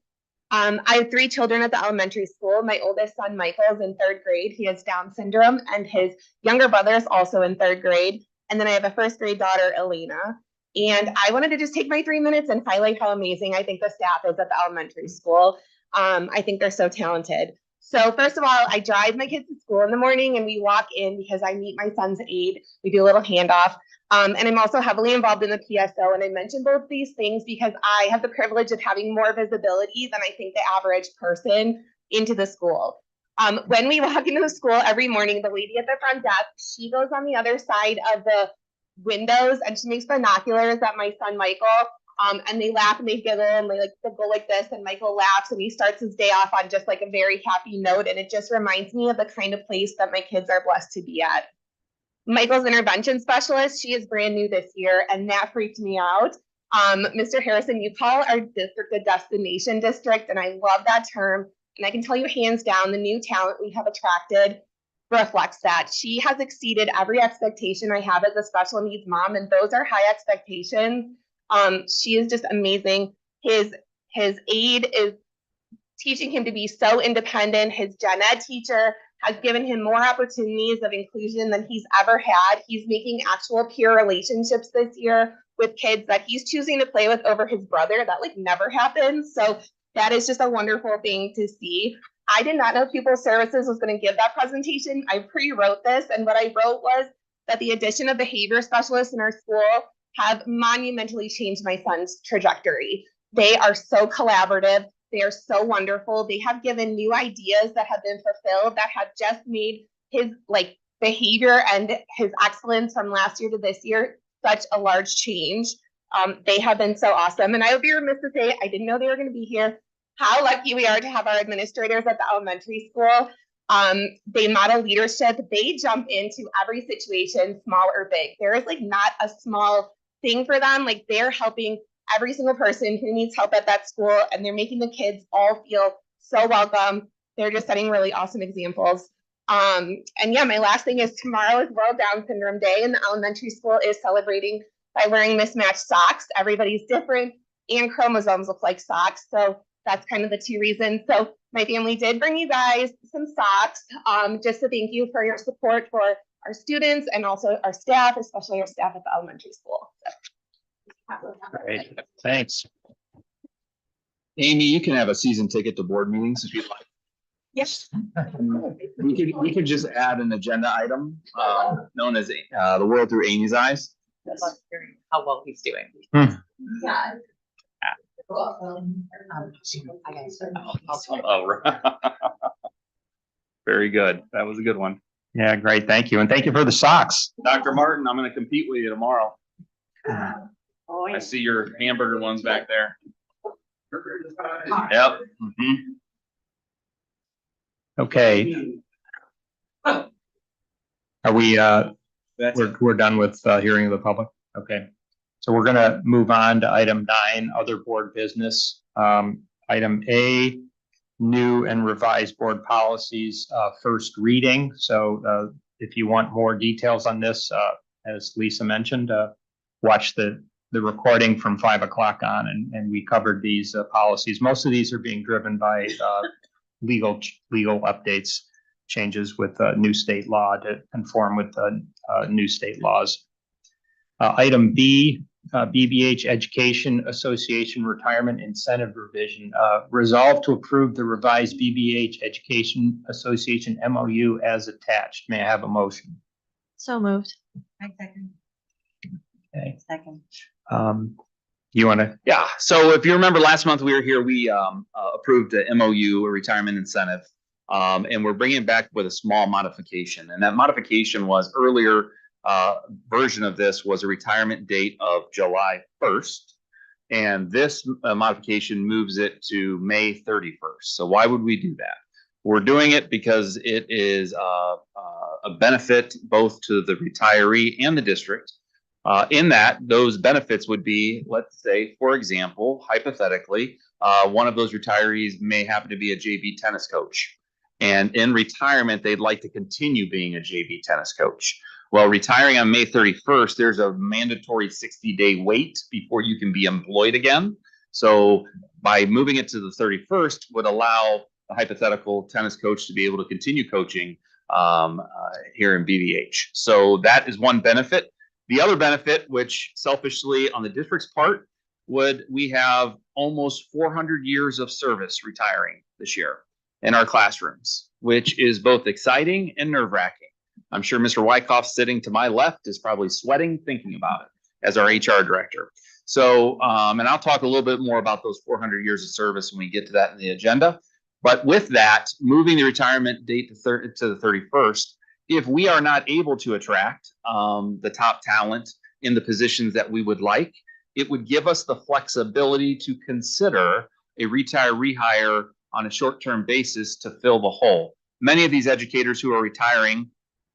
I have 3 children at the elementary school. My oldest son, Michael, is in 3rd grade. He has Down syndrome, and his younger brother is also in 3rd grade. And then I have a 1st grade daughter, Elena. And I wanted to just take my 3 minutes and highlight how amazing I think the staff is at the elementary school. I think they're so talented. So first of all, I drive my kids to school in the morning and we walk in because I meet my son's aide. We do a little handoff. And I'm also heavily involved in the PSO. And I mentioned both these things because I have the privilege of having more visibility than I think the average person into the school. When we walk into the school every morning, the lady at the front desk, she goes on the other side of the windows and she makes binoculars at my son, Michael. And they laugh and they giggle and they go like this, and Michael laughs and he starts his day off on just like a very happy note. And it just reminds me of the kind of place that my kids are blessed to be at. Michael's intervention specialist, she is brand new this year, and that freaked me out. Mr. Harrison, you call our district a destination district, and I love that term. And I can tell you hands down, the new talent we have attracted reflects that. She has exceeded every expectation I have as a special needs mom, and those are high expectations. She is just amazing. His aide is teaching him to be so independent. His gen ed teacher has given him more opportunities of inclusion than he's ever had. He's making actual peer relationships this year with kids that he's choosing to play with over his brother. That never happens. So that is just a wonderful thing to see. I did not know Pupil Services was going to give that presentation. I pre-wrote this, and what I wrote was that the addition of behavior specialists in our school have monumentally changed my son's trajectory. They are so collaborative. They are so wonderful. They have given new ideas that have been fulfilled, that have just made his behavior and his excellence from last year to this year such a large change. They have been so awesome. And I would be remiss to say, I didn't know they were going to be here. How lucky we are to have our administrators at the elementary school. They model leadership. They jump into every situation, small or big. There is not a small thing for them. They're helping every single person who needs help at that school, and they're making the kids all feel so welcome. They're just setting really awesome examples. And yeah, my last thing is tomorrow is World Down Syndrome Day, and the elementary school is celebrating by wearing mismatched socks. Everybody's different, and chromosomes look like socks. So that's kind of the 2 reasons. So my family did bring you guys some socks, just to thank you for your support for our students and also our staff, especially our staff at the elementary school. So. Great, thanks. Amy, you can have a season ticket to board meetings if you'd like. Yes. We could just add an agenda item, known as, the world through Amy's eyes. How well he's doing. Yeah. Very good. That was a good one. Yeah, great. Thank you. And thank you for the socks. Dr. Martin, I'm gonna compete with you tomorrow. Oh, I yeah. see your hamburger ones back there. Yep. Mhm. Okay. Are we, we're done with hearing of the public? Okay. So we're gonna move on to item 9, other board business. Item A, new and revised board policies, first reading. So if you want more details on this, as Lisa mentioned, watch the recording from 5 o'clock on, and we covered these policies. Most of these are being driven by legal updates, changes with new state law to conform with new state laws. Item B, BBH Education Association Retirement Incentive Revision. Resolve to approve the revised BBH Education Association MOU as attached. May I have a motion? So moved. I second. Okay. Second. You want to? Yeah, so if you remember last month we were here, we approved a MOU, a retirement incentive. And we're bringing it back with a small modification. And that modification was earlier version of this was a retirement date of July 1st. And this modification moves it to May 31st. So why would we do that? We're doing it because it is a benefit both to the retiree and the district. In that, those benefits would be, let's say, for example, hypothetically, one of those retirees may happen to be a JV tennis coach. And in retirement, they'd like to continue being a JV tennis coach. Well, retiring on May 31st, there's a mandatory 60-day wait before you can be employed again. So by moving it to the 31st would allow the hypothetical tennis coach to be able to continue coaching here in BBH. So that is one benefit. The other benefit, which selfishly on the district's part, we have almost 400 years of service retiring this year in our classrooms, which is both exciting and nerve-wracking. I'm sure Mr. Wyckoff sitting to my left is probably sweating thinking about it as our HR director. So, and I'll talk a little bit more about those 400 years of service when we get to that in the agenda. But with that, moving the retirement date to the 31st, if we are not able to attract the top talent in the positions that we would like, it would give us the flexibility to consider a rehire on a short-term basis to fill the hole. Many of these educators who are retiring,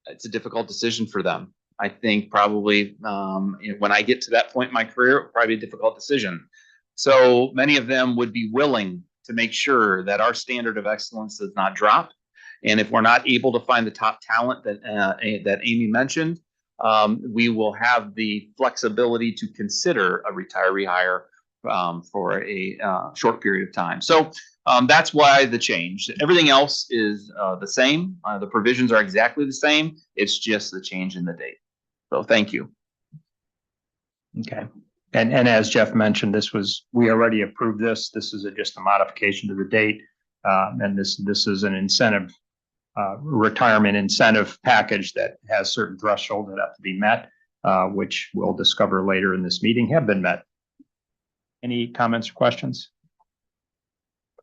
it's a difficult decision for them. I think probably when I get to that point in my career, it would probably be a difficult decision. So many of them would be willing to make sure that our standard of excellence does not drop. And if we're not able to find the top talent that Amy mentioned, we will have the flexibility to consider a retiree hire for a short period of time. So that's why the change. Everything else is the same. The provisions are exactly the same. It's just the change in the date. So thank you. Okay. And as Jeff mentioned, we already approved this. This is just a modification to the date. And this is an incentive, retirement incentive package that has certain thresholds that have to be met, which we'll discover later in this meeting have been met. Any comments or questions?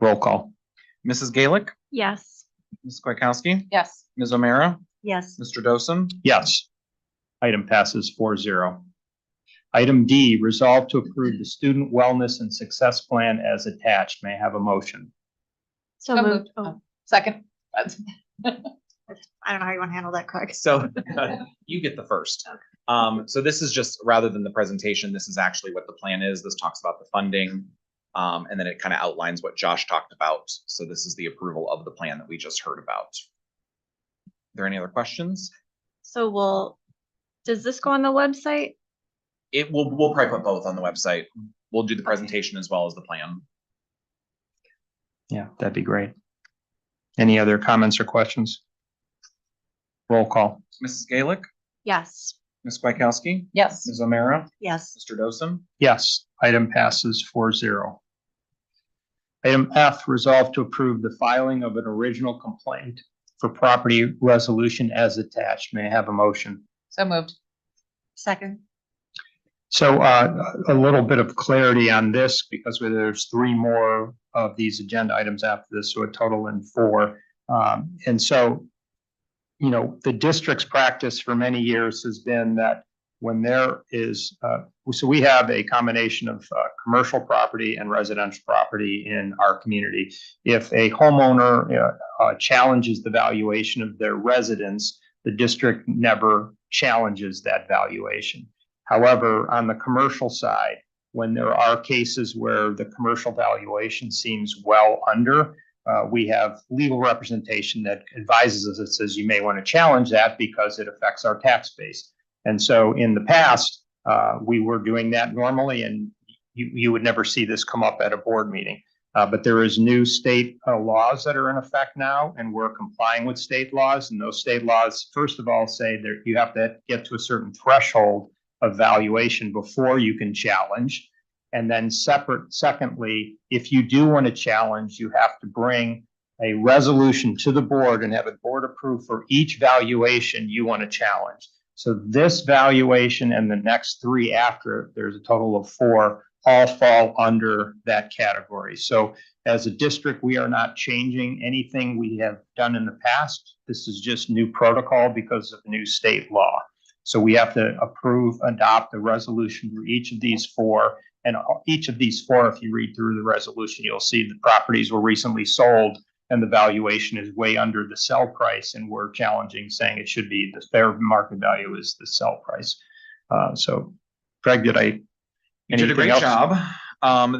Roll call. Mrs. Gaelick, Yes. Ms. Kwiatkowski, Yes. Ms. O'Meara, Yes. Mr. Dosen, Yes. Item passes 4-0. Item D, resolve to approve the Student Wellness and Success Plan as attached. May I have a motion? So So moved. moved. Oh, Second. I don't know how you want to handle that, Craig. So you get the first. So this is just, rather than the presentation, this is actually what the plan is. This talks about the funding. And then it kind of outlines what Josh talked about. So this is the approval of the plan that we just heard about. Are there any other questions? So does this go on the website? We'll probably put both on the website. We'll do the presentation as well as the plan. Yeah, that'd be great. Any other comments or questions? Roll call. Mrs. Gaelick, Yes. Ms. Kwiatkowski, Yes. Ms. O'Meara, Yes. Mr. Dosen, Yes, item passes 4-0. Item F, resolve to approve the filing of an original complaint for property resolution as attached. May I have a motion? So moved. Second. So a little bit of clarity on this because there's 3 more of these agenda items after this, so a total in 4. And so, the district's practice for many years has been that when there is, so we have a combination of commercial property and residential property in our community. If a homeowner challenges the valuation of their residence, the district never challenges that valuation. However, on the commercial side, when there are cases where the commercial valuation seems well under, we have legal representation that advises us. It says you may want to challenge that because it affects our tax base. And so in the past, we were doing that normally, and you would never see this come up at a board meeting. But there is new state laws that are in effect now, and we're complying with state laws. And those state laws, first of all, say that you have to get to a certain threshold of valuation before you can challenge. And then secondly, if you do want to challenge, you have to bring a resolution to the board and have it board approved for each valuation you want to challenge. So this valuation and the next 3 after, there's a total of 4, all fall under that category. So As a district, we are not changing anything we have done in the past. This is just new protocol because of new state law. So we have to adopt a resolution for each of these four. And each of these four, if you read through the resolution, you'll see the properties were recently sold and the valuation is way under the sell price. And we're challenging, saying it should be the fair market value is the sell price. So Craig, You did a anything great else? job.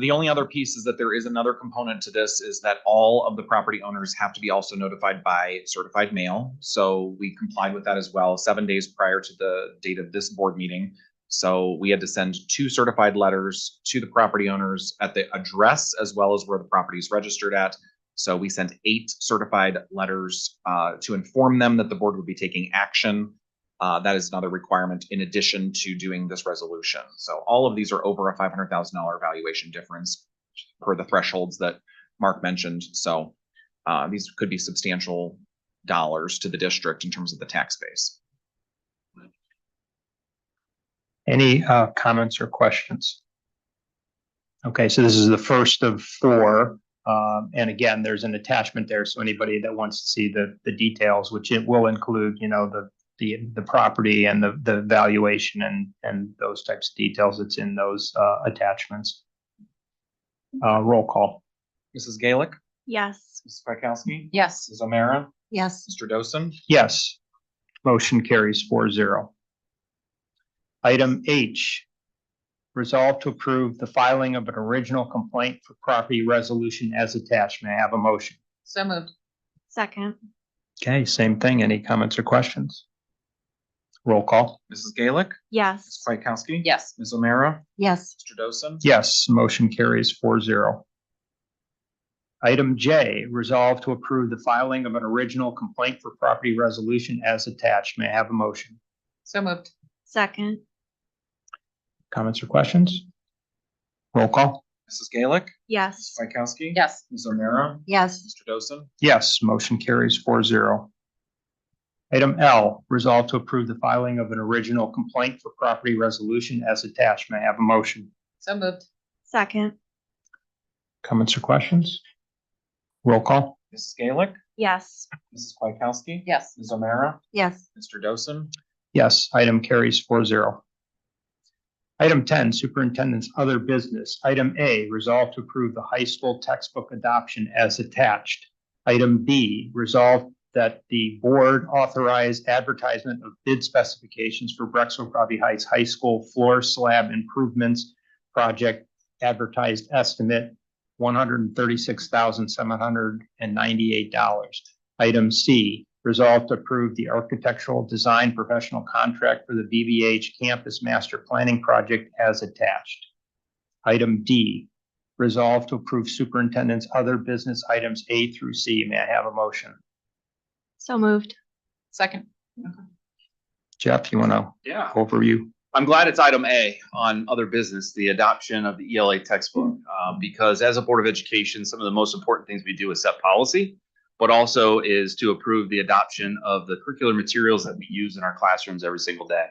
The only other piece is that there is another component to this is that all of the property owners have to be also notified by certified mail. So we complied with that as well, 7 days prior to the date of this board meeting. So we had to send 2 certified letters to the property owners at the address as well as where the property is registered at. So we sent 8 certified letters to inform them that the board would be taking action. That is another requirement in addition to doing this resolution. So all of these are over a $500,000 valuation difference per the thresholds that Mark mentioned. So these could be substantial dollars to the district in terms of the tax base. Any comments or questions? Okay, so this is the first of 4. And again, there's an attachment there. So anybody that wants to see the details, which it will include, you know, the property and the valuation and those types of details, it's in those attachments. Roll call. Mrs. Gaelick, Yes. Mrs. Kwiatkowski, Yes. Mrs. O'Meara, Yes. Mr. Dosen. Yes. Motion carries 4-0. Item H, resolve to approve the filing of an original complaint for property resolution as attached. May I have a motion? So moved. Second. Okay, same thing. Any comments or questions? Roll call. Mrs. Gaelick, Mrs. Yes. Kwiatkowski. Yes. Ms. O'Meara, Yes. Mr. Dosen. Yes, motion carries 4-0. Item J, resolve to approve the filing of an original complaint for property resolution as attached. May I have a motion? So moved. Second. Comments or questions? Roll call. Mrs. Gaelick, Yes. Mrs. Kwiatkowski. Yes. Ms. O'Meara, Yes. Mr. Dosen. Yes, motion carries 4-0. Item L, resolve to approve the filing of an original complaint for property resolution as attached. May I have a motion? So moved. Second. Comments or questions? Roll call. Mrs. Gaelick, Yes. Mrs. Kwiatkowski. Yes. Ms. O'Meara, Yes. Mr. Dosen. Yes, item carries 4-0. Item 10, superintendent's other business. Item A, resolve to approve the high school textbook adoption as attached. Item B, resolve that the board authorize advertisement of bid specifications for Brexville-Robbie Heights High School floor slab improvements project, advertised estimate $136,798. Item C, resolve to approve the architectural design professional contract for the BBH campus master planning project as attached. Item D, resolve to approve superintendent's other business items A through C. May I have a motion? So moved. Second. Jeff, you want to Yeah. overview? I'm glad it's item A on other business, the adoption of the ELA textbook, because as a Board of Education, some of the most important things we do is set policy, but also is to approve the adoption of the curricular materials that we use in our classrooms every single day.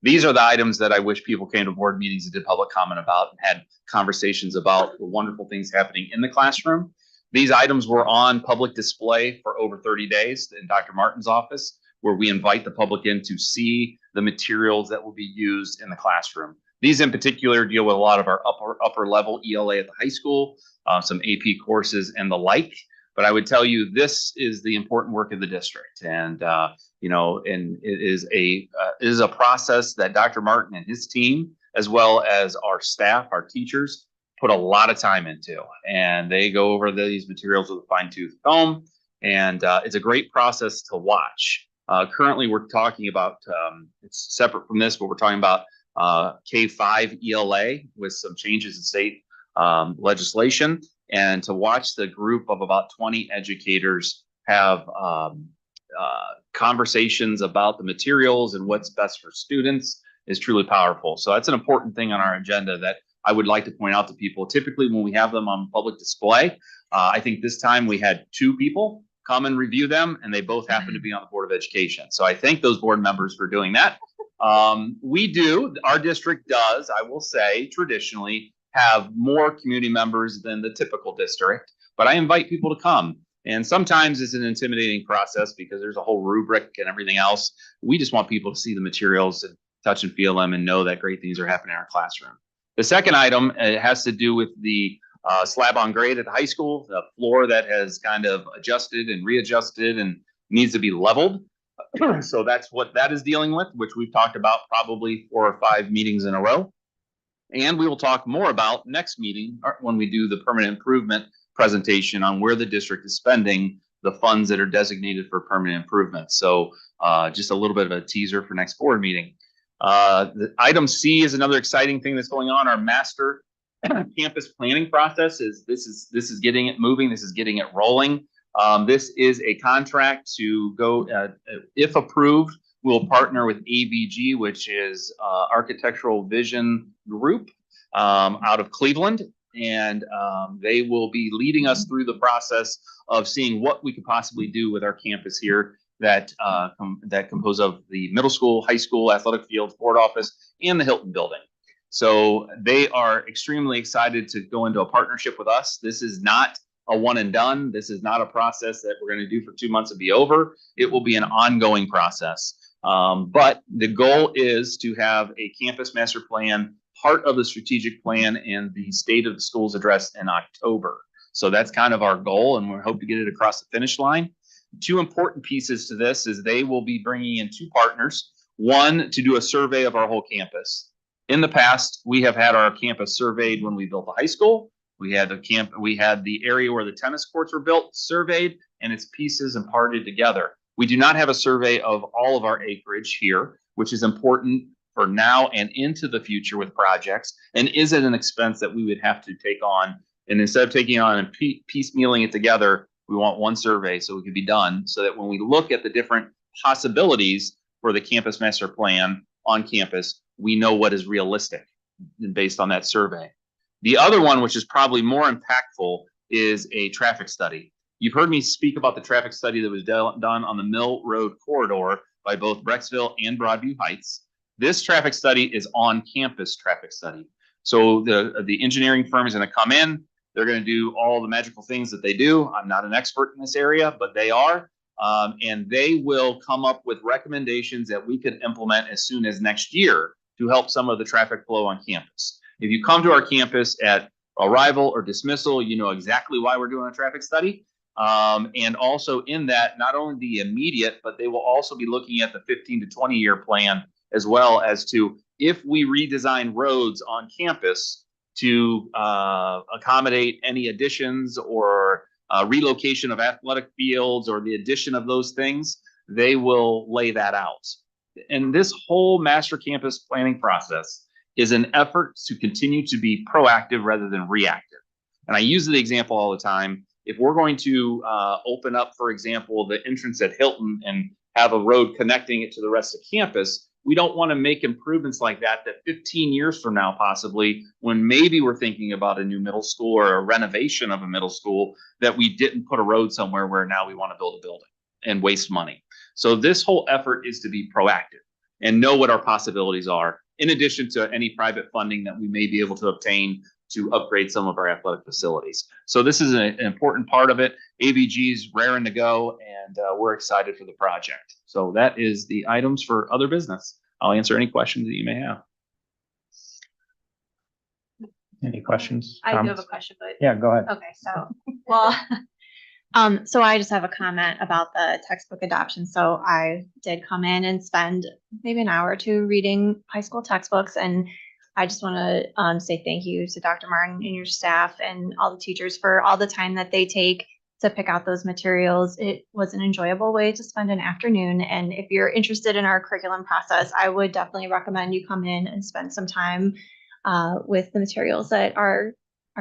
These are the items that I wish people came to board meetings and did public comment about and had conversations about the wonderful things happening in the classroom. These items were on public display for over 30 days in Dr. Martin's office, where we invite the public in to see the materials that will be used in the classroom. These in particular deal with a lot of our upper level ELA at the high school, some AP courses and the like. But I would tell you, this is the important work of the district. And, and it is a process that Dr. Martin and his team, as well as our staff, our teachers, put a lot of time into. And they go over these materials with a fine-tooth comb. And it's a great process to watch. Currently, we're talking about, it's separate from this, but we're talking about K-5 ELA with some changes in state legislation. And to watch the group of about 20 educators have conversations about the materials and what's best for students is truly powerful. So that's an important thing on our agenda that I would like to point out to people. Typically, when we have them on public display, I think this time we had 2 people come and review them, and they both happen to be on the Board of Education. So I thank those board members for doing that. Our district does, I will say, traditionally have more community members than the typical district. but I invite people to come. And sometimes it's an intimidating process because there's a whole rubric and everything else. We just want people to see the materials and touch and feel them and know that great things are happening in our classroom. The second item has to do with the slab on grade at the high school, the floor that has kind of adjusted and readjusted and needs to be leveled. So that's what that is dealing with, which we've talked about probably 4 or 5 meetings in a row. And we will talk more about next meeting when we do the permanent improvement presentation on where the district is spending the funds that are designated for permanent improvement. So just a little bit of a teaser for next board meeting. The item C is another exciting thing that's going on. Our master campus planning process is this is getting it moving. This is getting it rolling. This is a contract to go, if approved, we'll partner with AVG, which is Architectural Vision Group out of Cleveland. And they will be leading us through the process of seeing what we could possibly do with our campus here that compose of the middle school, high school, athletic fields, board office, and the Hilton building. So they are extremely excited to go into a partnership with us. This is not a one and done. This is not a process that we're going to do for 2 months and be over. It will be an ongoing process. But the goal is to have a campus master plan, part of the strategic plan, and the state of the schools address in October. So that's kind of our goal, and we hope to get it across the finish line. 2 important pieces to this is they will be bringing in 2 partners. One, to do a survey of our whole campus. In the past, we have had our campus surveyed when we built the high school. We had the area where the tennis courts were built surveyed, and its pieces and parted together. We do not have a survey of all of our acreage here, which is important for now and into the future with projects, and is it an expense that we would have to take on? And instead of taking on and piecemealing it together, we want one survey so it can be done, so that when we look at the different possibilities for the campus master plan on campus, we know what is realistic based on that survey. The other one, which is probably more impactful, is a traffic study. You've heard me speak about the traffic study that was done on the Mill Road corridor by both Brecksville and Broadview Heights. This traffic study is on-campus traffic study. So the engineering firm is going to come in. They're going to do all the magical things that they do. I'm not an expert in this area, but they are. And they will come up with recommendations that we could implement as soon as next year to help some of the traffic flow on campus. If you come to our campus at arrival or dismissal, you know exactly why we're doing a traffic study. And also in that, not only the immediate, but they will also be looking at the 15 to 20 year plan, as well as to if we redesign roads on campus to accommodate any additions or relocation of athletic fields or the addition of those things, they will lay that out. And this whole master campus planning process is an effort to continue to be proactive rather than reactive. And I use the example all the time. If we're going to open up, for example, the entrance at Hilton and have a road connecting it to the rest of campus, we don't want to make improvements like that 15 years from now, possibly, when maybe we're thinking about a new middle school or a renovation of a middle school, that we didn't put a road somewhere where now we want to build a building and waste money. So this whole effort is to be proactive and know what our possibilities are, in addition to any private funding that we may be able to obtain to upgrade some of our athletic facilities. So this is an important part of it. AVG is raring to go, and we're excited for the project. So that is the items for other business. I'll answer any questions that you may have. Any questions? I do have comments? a question, but. Yeah, go ahead. Okay, so, well, so I just have a comment about the textbook adoption. So I did come in and spend maybe an hour or 2 reading high school textbooks, and I just want to say thank you to Dr. Martin and your staff and all the teachers for all the time that they take to pick out those materials. It was an enjoyable way to spend an afternoon. And if you're interested in our curriculum process, I would definitely recommend you come in and spend some time with the materials that our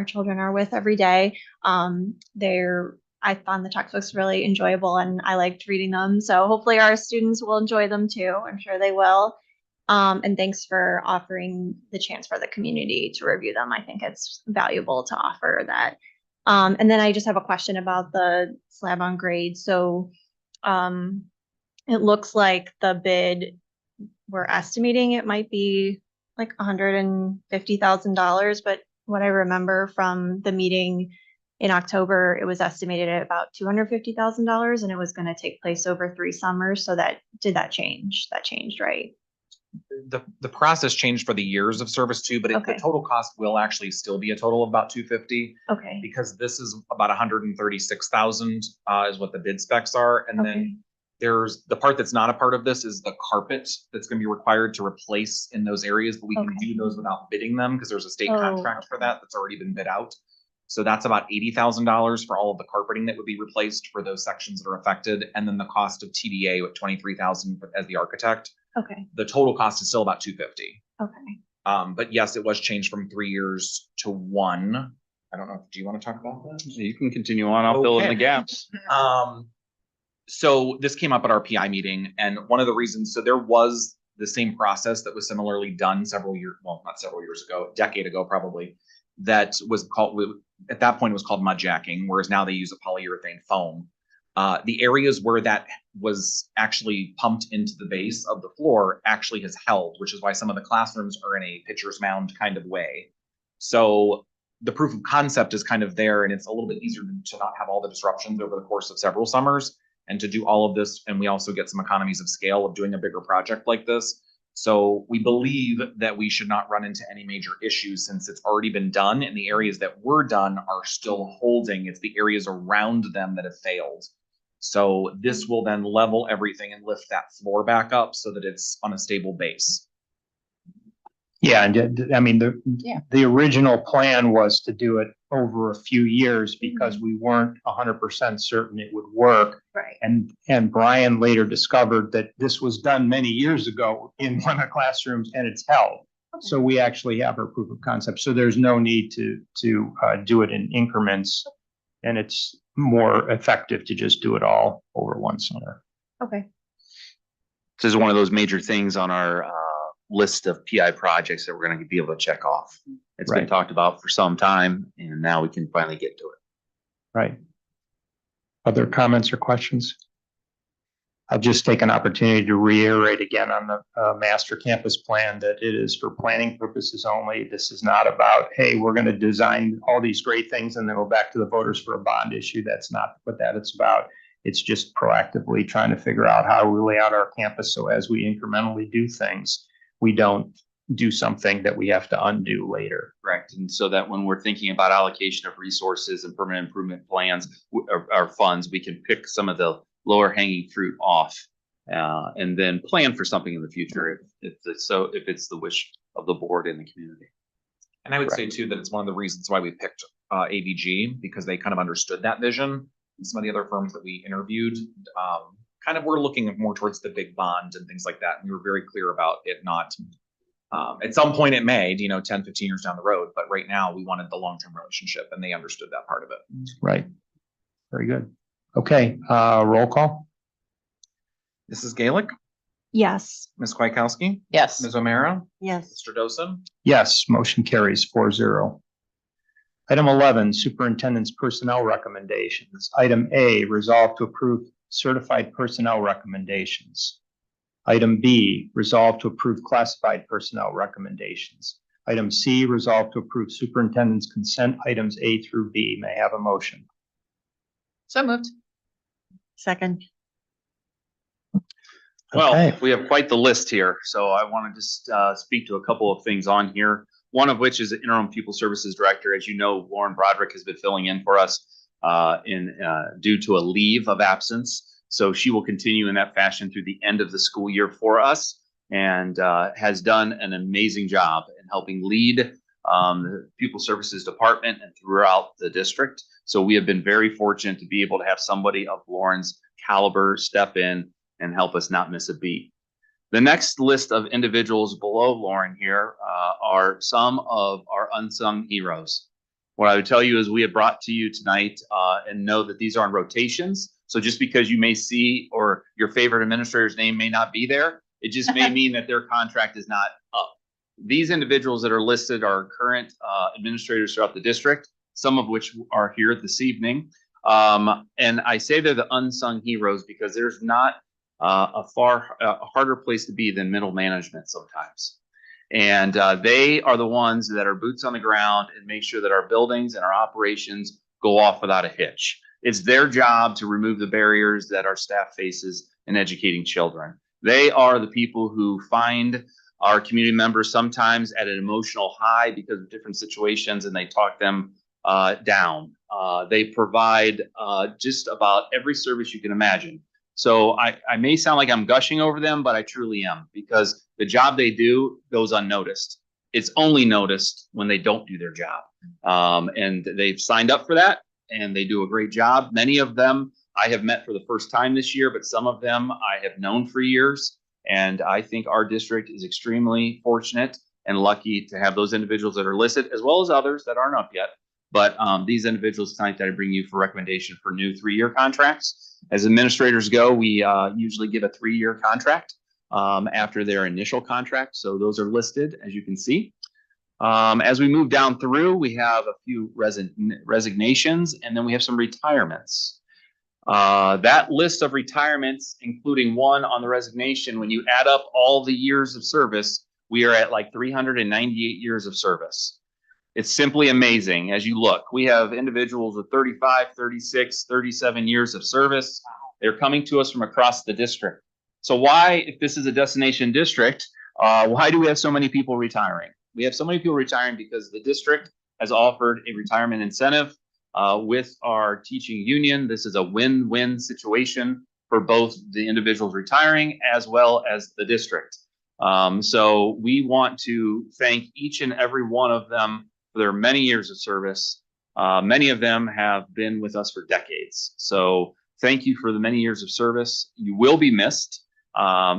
children are with every day. I found the textbooks really enjoyable and I liked reading them. So hopefully our students will enjoy them too. I'm sure they will. And thanks for offering the chance for the community to review them. I think it's valuable to offer that. And then I just have a question about the slab on grade. So it looks like the bid, we're estimating it might be like $150,000, but what I remember from the meeting In October, it was estimated at about $250,000 and it was going to take place over 3 summers. So did that change? That changed, right? The process changed for the years of service too, but the Okay. total cost will actually still be a total of about 250 Okay. because this is about 136,000 is what the bid specs are. And Okay. then there's the part that's not a part of this is the carpet that's going to be required to replace in those areas, but we can Okay. do those without bidding them because there's a state Oh, contract for that that's already been bid out. So that's about $80,000 for all of the carpeting that would be replaced for those sections that are affected. And then the cost of TDA with 23,000 as the architect. Okay. The total cost is still about 250. Okay. But yes, it was changed from 3 years to 1. I don't know. Do you want to talk about that? You can continue on. I'll fill in the Okay. gaps. So this came up at our PI meeting, and one of the reasons, so there was the same process that was similarly done not several years ago, a decade ago probably, that was called, at that point it was called mud jacking, whereas now they use a polyurethane foam. The areas where that was actually pumped into the base of the floor actually has held, which is why some of the classrooms are in a pitcher's mound kind of way. So the proof of concept is kind of there, and it's a little bit easier to not have all the disruptions over the course of several summers and to do all of this. And we also get some economies of scale of doing a bigger project like this. So we believe that we should not run into any major issues since it's already been done, and the areas that were done are still holding. It's the areas around them that have failed. So this will then level everything and lift that floor back up so that it's on a stable base. Yeah, and I mean, Yeah. the original plan was to do it over a few years because we weren't 100% certain it would work. Right. And Brian later discovered that this was done many years ago in one of the classrooms and it's held. So we actually have our proof of concept. So there's no need to do it in increments, and it's more effective to just do it all over one summer. Okay. This is one of those major things on our list of PI projects that we're going to be able to check off. It's been Right. talked about for some time, and now we can finally get to it. Right. Other comments or questions? I'll just take an opportunity to reiterate again on the master campus plan that it is for planning purposes only. This is not about, hey, we're going to design all these great things and then go back to the voters for a bond issue. That's not what that it's about. It's just proactively trying to figure out how we lay out our campus so as we incrementally do things, we don't do something that we have to undo later. Correct. And so that when we're thinking about allocation of resources and permanent improvement plans, our funds, we can pick some of the lower hanging fruit off and then plan for something in the future if it's the wish of the board and the community. And I would say too that it's one of the reasons why we picked AVG, because they kind of understood that vision. And some of the other firms that we interviewed kind of were looking more towards the big bond and things like that. And we were very clear about it not, at some point it may, 10, 15 years down the road, but right now we wanted the long-term relationship and they understood that part of it. Right. Very good. Okay, roll call. Mrs. Gaelick, Yes. Ms. Kwiatkowski, Yes. Ms. O'Meara, Yes. Mr. Dosen. Yes, motion carries 4-0. Item 11, superintendent's personnel recommendations. Item A, resolve to approve certified personnel recommendations. Item B, resolve to approve classified personnel recommendations. Item C, resolve to approve superintendent's consent items A through B. May I have a motion? So moved. Second. Well, Okay. we have quite the list here, so I want to just speak to a couple of things on here. One of which is the interim pupil services director. As you know, Lauren Broderick has been filling in for us due to a leave of absence. So she will continue in that fashion through the end of the school year for us, and has done an amazing job in helping lead the pupil services department and throughout the district. So we have been very fortunate to be able to have somebody of Lauren's caliber step in and help us not miss a beat. The next list of individuals below Lauren here are some of our unsung heroes. What I would tell you is we have brought to you tonight and know that these are in rotations. So just because you may see or your favorite administrator's name may not be there, it just may mean that their contract is not up. These individuals that are listed are current administrators throughout the district, some of which are here this evening. And I say they're the unsung heroes because there's not a harder place to be than middle management sometimes. And they are the ones that are boots on the ground and make sure that our buildings and our operations go off without a hitch. It's their job to remove the barriers that our staff faces in educating children. They are the people who find our community members sometimes at an emotional high because of different situations, and they talk them down. They provide just about every service you can imagine. So I may sound like I'm gushing over them, but I truly am, because the job they do goes unnoticed. It's only noticed when they don't do their job. And they've signed up for that, and they do a great job. Many of them I have met for the first time this year, but some of them I have known for years. And I think our district is extremely fortunate and lucky to have those individuals that are listed, as well as others that aren't up yet. But these individuals tonight that I bring you for recommendation for new 3-year contracts. As administrators go, we usually give a 3-year contract after their initial contract. So those are listed, as you can see. As we move down through, we have a few resignations, and then we have some retirements. That list of retirements, including one on the resignation, when you add up all the years of service, we are at like 398 years of service. It's simply amazing as you look. We have individuals with 35, 36, 37 years of service. They're coming to us from across the district. So why, if this is a destination district, why do we have so many people retiring? We have so many people retiring because the district has offered a retirement incentive with our teaching union. This is a win-win situation for both the individuals retiring as well as the district. So we want to thank each and every one of them for their many years of service. Many of them have been with us for decades. So thank you for the many years of service. You will be missed,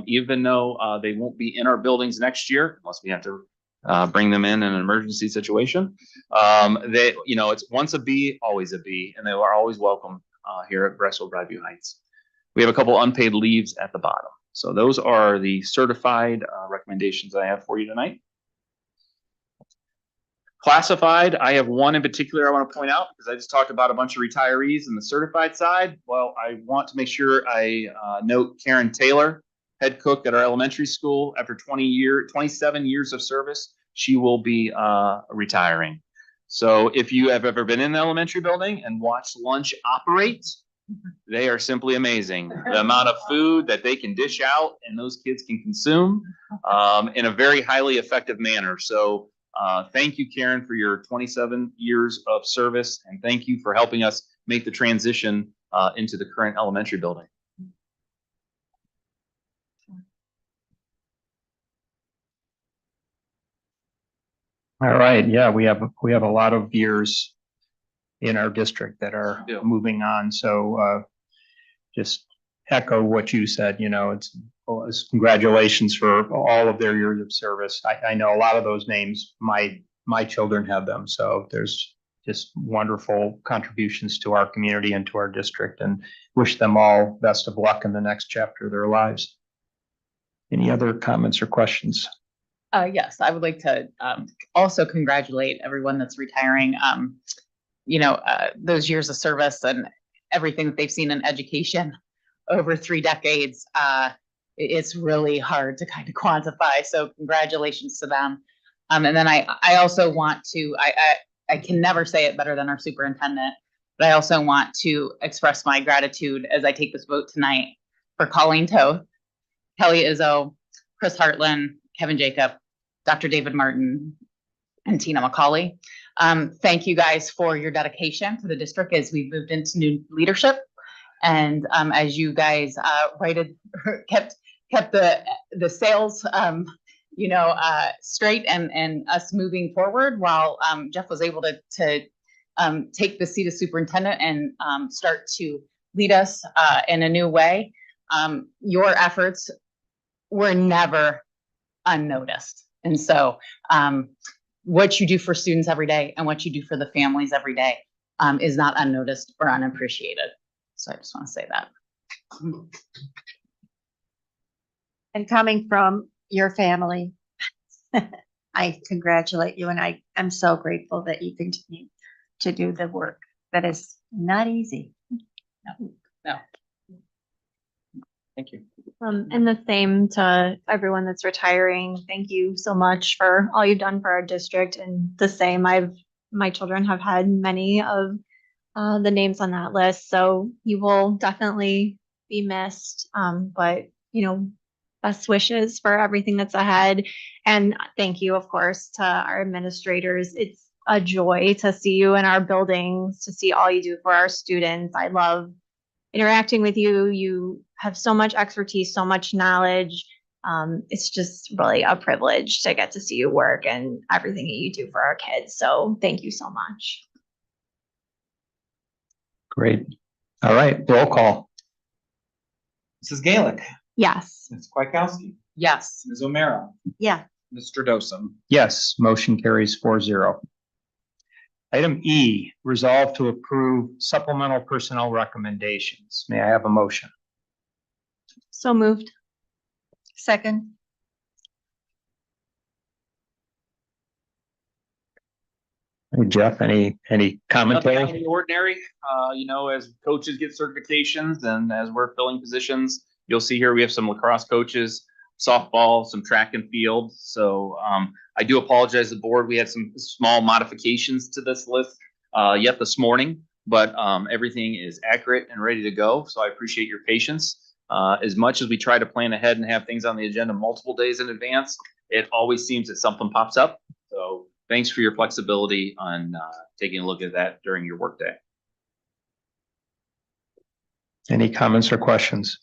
even though they won't be in our buildings next year, unless we have to bring them in an emergency situation. They, you know, it's once a bee, always a bee, and they are always welcome here at Bressel Broadview Heights. We have a couple unpaid leaves at the bottom. So those are the certified recommendations I have for you tonight. Classified, I have one in particular I want to point out because I just talked about a bunch of retirees in the certified side. Well, I want to make sure I note Karen Taylor, head cook at our elementary school. After 27 years of service, she will be retiring. So if you have ever been in the elementary building and watched lunch operate, they are simply amazing. The amount of food that they can dish out and those kids can consume in a very highly effective manner. So thank you, Karen, for your 27 years of service, and thank you for helping us make the transition into the current elementary building. All right, yeah, we have a lot of years in our district that are moving on. So just echo what you said, you know, it's congratulations for all of their years of service. I know a lot of those names, my children have them. So there's just wonderful contributions to our community and to our district, and wish them all best of luck in the next chapter of their lives. Any other comments or questions? Yes, I would like to also congratulate everyone that's retiring. You know, those years of service and everything that they've seen in education over 3 decades, it's really hard to kind of quantify. So congratulations to them. And then I also want to, I can never say it better than our superintendent, but I also want to express my gratitude as I take this vote tonight for Colleen Toth, Kelly Izzo, Chris Hartland, Kevin Jacob, Dr. David Martin, and Tina McCauley. Thank you guys for your dedication to the district as we've moved into new leadership. And as you guys kept the sails, you know, straight and us moving forward while Jeff was able to take the seat of superintendent and start to lead us in a new way. Your efforts were never unnoticed. And so what you do for students every day and what you do for the families every day is not unnoticed or unappreciated. So I just want to say that. And coming from your family, I congratulate you, and I am so grateful that you continue to do the work that is not easy. No. Thank you. And the same to everyone that's retiring. Thank you so much for all you've done for our district. And the same, my children have had many of the names on that list. So you will definitely be missed. But best wishes for everything that's ahead. And thank you, of course, to our administrators. It's a joy to see you in our buildings, to see all you do for our students. I love interacting with you. You have so much expertise, so much knowledge. It's just really a privilege to get to see you work and everything that you do for our kids. So thank you so much. Great. All right, roll call. Mrs. Gaelic, Yes. Ms. Kwiatkowski, Yes. Ms. O'Meara, Yeah, Mr. Dosen. Yes, motion carries 4-0. Item E, resolve to approve supplemental personnel recommendations. May I have a motion? So moved. second, Hey, Jeff, any Nothing commentary? out of the ordinary, as coaches get certifications and as we're filling positions, you'll see here we have some lacrosse coaches, softball, some track and field. So I do apologize to the board. We had some small modifications to this list yet this morning, but everything is accurate and ready to go. So I appreciate your patience. As much as we try to plan ahead and have things on the agenda multiple days in advance, it always seems that something pops up. So thanks for your flexibility on taking a look at that during your workday. Any comments or questions?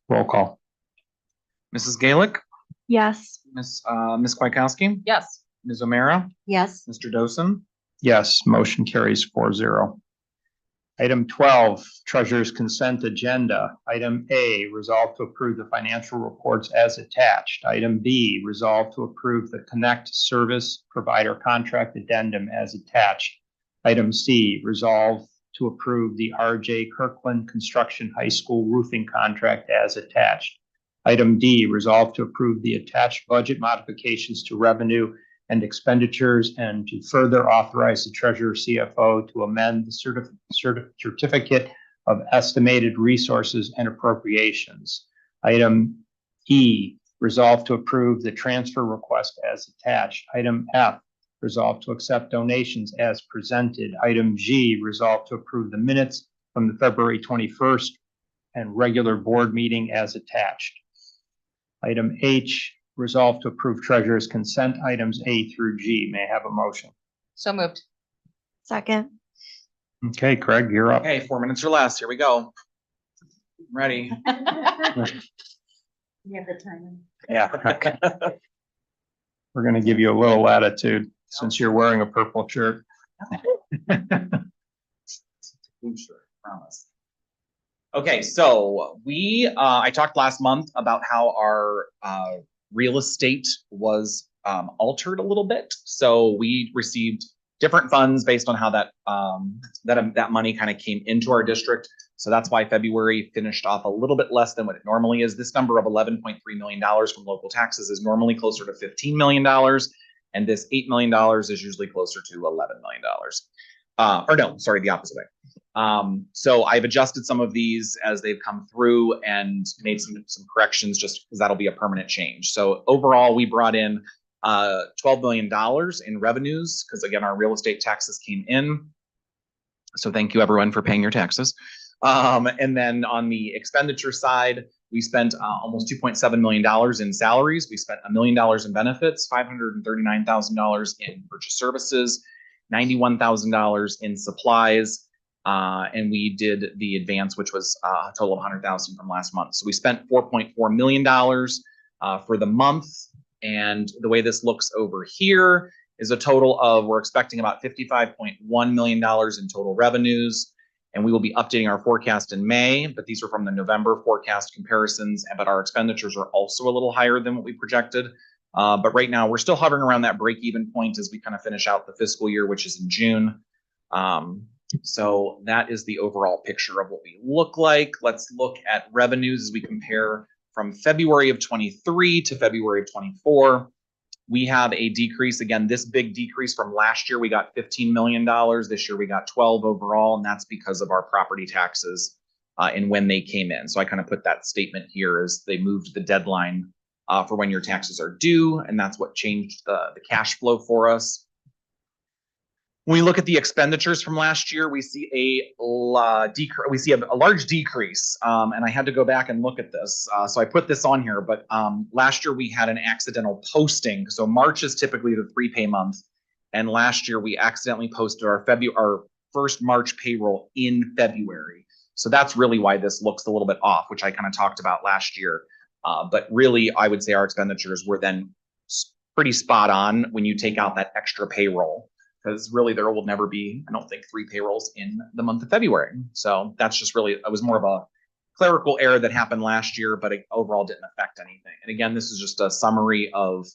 Roll call. Mrs. Gaelic, Yes. Ms. Kwiatkowski, Yes. Ms. O'Meara, yes, Mr. Dosen. Yes, motion carries 4-0. Item 12, Treasurer's Consent Agenda. Item A, resolve to approve the financial reports as attached. Item B, resolve to approve the Connect Service Provider Contract Addendum as attached. Item C, resolve to approve the RJ Kirkland Construction High School roofing contract as attached. Item D, resolve to approve the attached budget modifications to revenue and expenditures and to further authorize the treasurer CFO to amend the certificate of estimated resources and appropriations. Item E, resolve to approve the transfer request as attached. Item F, resolve to accept donations as presented. Item G, resolve to approve the minutes from the February 21st and regular board meeting as attached. Item H, resolve to approve treasurer's consent items A through G. May I have a motion? So moved. Second. Okay, Craig, you're up. Okay, 4 minutes or less. Here we go. Ready? you have the time. Yeah. Okay. We're going to give you a little latitude since you're wearing a purple shirt. Sure, promise. Okay, so I talked last month about how our real estate was altered a little bit. So we received different funds based on how that money kind of came into our district. So that's why February finished off a little bit less than what it normally is. This number of $11.3 million from local taxes is normally closer to $15 million. And this $8 million is usually closer to $11 million. Or no, sorry, the opposite way. So I've adjusted some of these as they've come through and made some corrections just because that'll be a permanent change. So overall, we brought in $12 million in revenues because again, our real estate taxes came in. So thank you everyone for paying your taxes. And then on the expenditure side, we spent almost $2.7 million in salaries. We spent $1 million in benefits, $539,000 in purchase services, $91,000 in supplies, and we did the advance, which was a total of $100,000 from last month. So we spent $4.4 million for the month. And the way this looks over here is a total of, we're expecting about $55.1 million in total revenues. And we will be updating our forecast in May, but these are from the November forecast comparisons. But our expenditures are also a little higher than what we projected. But right now we're still hovering around that break-even point as we kind of finish out the fiscal year, which is in June. So that is the overall picture of what we look like. Let's look at revenues as we compare from February of 23 to February of 24. We have a decrease. Again, this big decrease from last year, we got $15 million. This year we got 12 overall, and that's because of our property taxes and when they came in. So I kind of put that statement here as they moved the deadline for when your taxes are due, and that's what changed the cash flow for us. When we look at the expenditures from last year, we see a large decrease. And I had to go back and look at this. So I put this on here, but last year we had an accidental posting. So March is typically the 3-pay month. And last year we accidentally posted our first March payroll in February. So that's really why this looks a little bit off, which I kind of talked about last year. But really, I would say our expenditures were then pretty spot on when you take out that extra payroll. Because really there will never be, I don't think, 3 payrolls in the month of February. So that's just really, it was more of a clerical error that happened last year, but it overall didn't affect anything. And again, this is just a summary of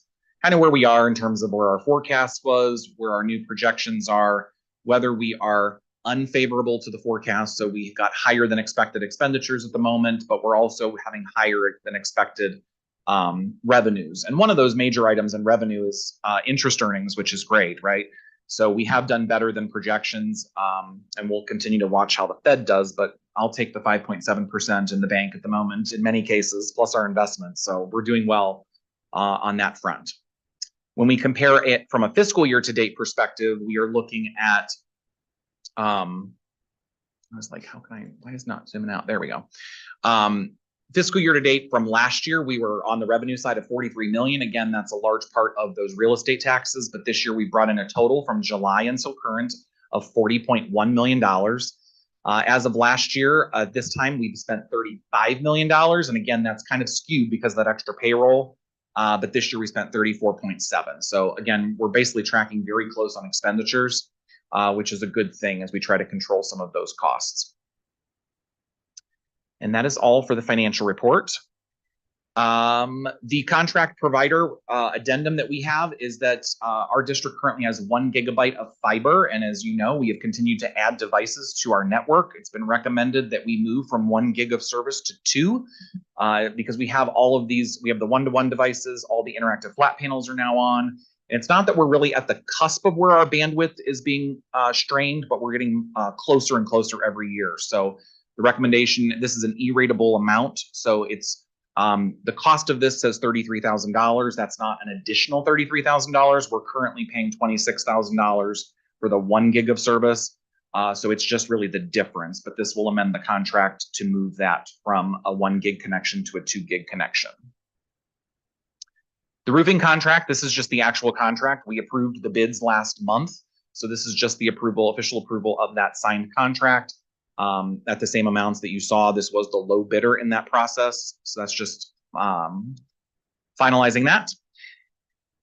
kind of where we are in terms of where our forecast was, where our new projections are, whether we are unfavorable to the forecast. So we've got higher than expected expenditures at the moment, but we're also having higher than expected revenues. And one of those major items in revenue is interest earnings, which is great, right? So we have done better than projections, and we'll continue to watch how the Fed does, but I'll take the 5.7% in the bank at the moment in many cases, plus our investments. So we're doing well on that front. When we compare it from a fiscal year to date perspective, we are looking at, I was like, why is it not zooming out? There we go. Fiscal year to date from last year, we were on the revenue side of 43 million. Again, that's a large part of those real estate taxes, but this year we brought in a total from July until current of $40.1 million. As of last year, this time we've spent $35 million. And again, that's kind of skewed because of that extra payroll. But this year we spent 34.7. So again, we're basically tracking very close on expenditures, which is a good thing as we try to control some of those costs. And that is all for the financial report. The contract provider addendum that we have is that our district currently has 1 gigabyte of fiber. And as you know, we have continued to add devices to our network. It's been recommended that we move from 1 gig of service to 2 because we have all of these. We have the one-to-one devices. All the interactive flat panels are now on. And it's not that we're really at the cusp of where our bandwidth is being strained, but we're getting closer and closer every year. So the recommendation, this is an E-ratable amount. So it's the cost of this says $33,000. That's not an additional $33,000. We're currently paying $26,000 for the 1 gig of service. So it's just really the difference, but this will amend the contract to move that from a 1 gig connection to a 2 gig connection. The roofing contract, this is just the actual contract. We approved the bids last month. So this is just the official approval of that signed contract. At the same amounts that you saw, this was the low bidder in that process. So that's just finalizing that.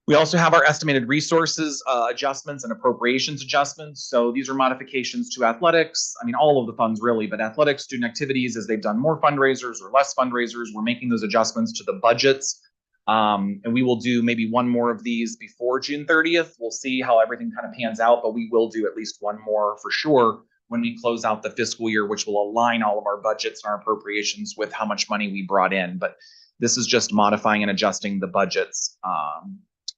We also have our estimated resources adjustments and appropriations adjustments. So these are modifications to athletics. I mean, all of the funds really, but athletics, student activities, as they've done more fundraisers or less fundraisers, we're making those adjustments to the budgets. And we will do maybe one more of these before June 30th. We'll see how everything kind of pans out, but we will do at least one more for sure when we close out the fiscal year, which will align all of our budgets and our appropriations with how much money we brought in. But this is just modifying and adjusting the budgets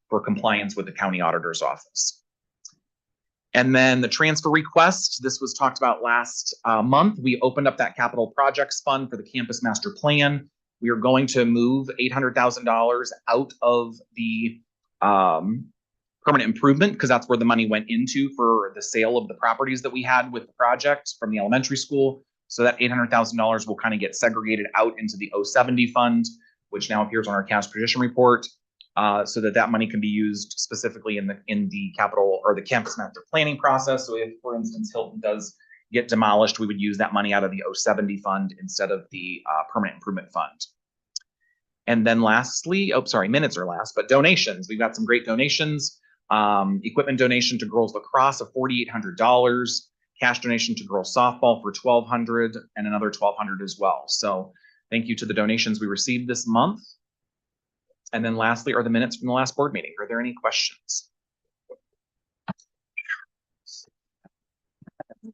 for compliance with the county auditor's office. And then the transfer request, this was talked about last month. We opened up that capital projects fund for the campus master plan. We are going to move $800,000 out of the permanent improvement because that's where the money went into for the sale of the properties that we had with the project from the elementary school. So that $800,000 will kind of get segregated out into the 070 fund, which now appears on our cash position report, so that money can be used specifically in the capital or the campus master planning process. So if, for instance, Hilton does get demolished, we would use that money out of the 070 fund instead of the permanent improvement fund. And then lastly, minutes are last, but donations. We've got some great donations. Equipment donation to girls lacrosse of $4,800, cash donation to girls softball for $1,200, and another $1,200 as well. So thank you to the donations we received this month. And then lastly are the minutes from the last board meeting. Are there any questions?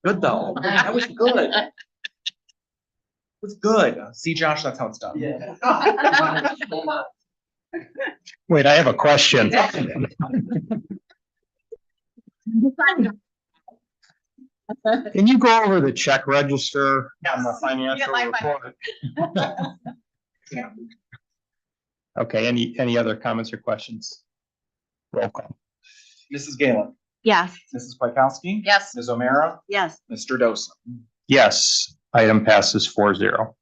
Good though. That was good. It was good. See, Josh, that's how it's done. Yeah. Wait, I have a question. Can you go over the check register on the financial report? Okay, any other comments or questions? Roll call. Mrs. Galen. Yes. Mrs. Kwiatkowski. Yes. Ms. O'Meara, Yes. Mr. Dosen. Yes, item passes 4-0.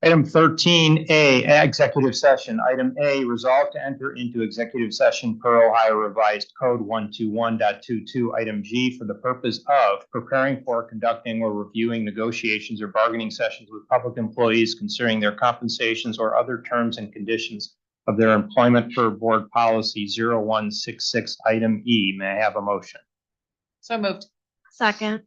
Item 13A, executive session. Item A, resolve to enter into executive session per Ohio Revised Code 121.22, item G, for the purpose of preparing for, conducting, or reviewing negotiations or bargaining sessions with public employees concerning their compensations or other terms and conditions of their employment per board policy 0166, item E. May I have a motion? So moved. Second.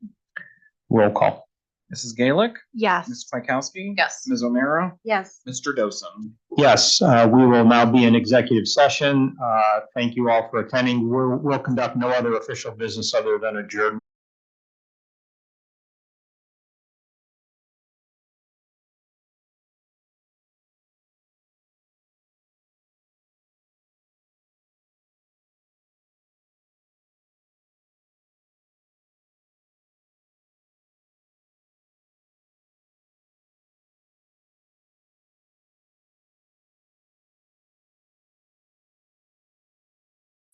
Roll call. Mrs. Gaelic, Yes. Ms. Kwiatkowski. Yes. Ms. O'Meara, Yes. Mr. Dosen. Yes, we will now be in executive session. Thank you all for attending. We'll conduct no other official business other than adjourn.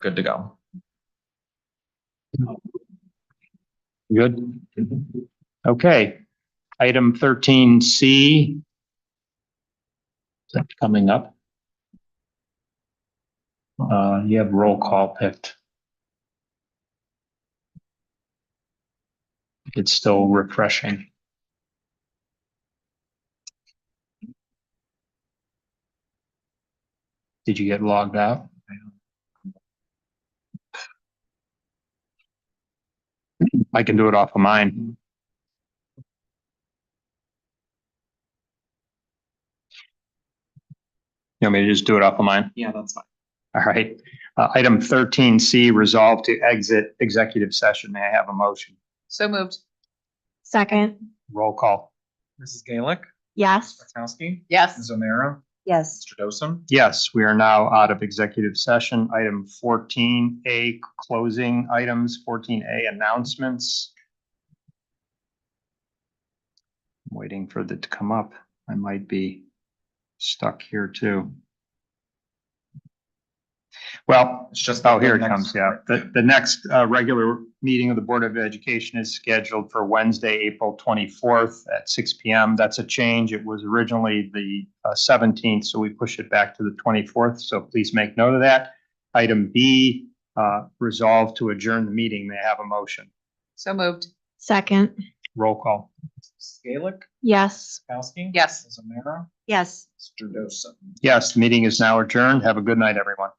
Good to go. Good. Okay, item 13C. Is that coming up? You have roll call picked. It's still refreshing. Did you get logged out? I can do it off of mine. You want me to just do it off of mine? Yeah, that's fine. All right. Item 13C, resolve to exit executive session. May I have a motion? So moved. Second. Roll call. Mrs. Gaelic, Yes. Kwiatkowski, Yes. Ms. O'Meara, Yes. Mr. Dosen. Yes, we are now out of executive session. Item 14A, closing items. 14A, announcements. I'm waiting for that to come up. I might be stuck here too. Well, It's just. oh, here it the comes. next- Yeah. The next regular meeting of the Board of Education is scheduled for Wednesday, April 24th at 6 p.m. That's a change. It was originally the 17th, so we pushed it back to the 24th. So please make note of that. Item B, resolve to adjourn the meeting. May I have a motion? So moved. Second. Roll call. Mrs. Gaelic, Yes. Kwiatkowski. Yes. Ms. O'Meara, Yes. Mr. Dosen. Yes, the meeting is now adjourned. Have a good night, everyone.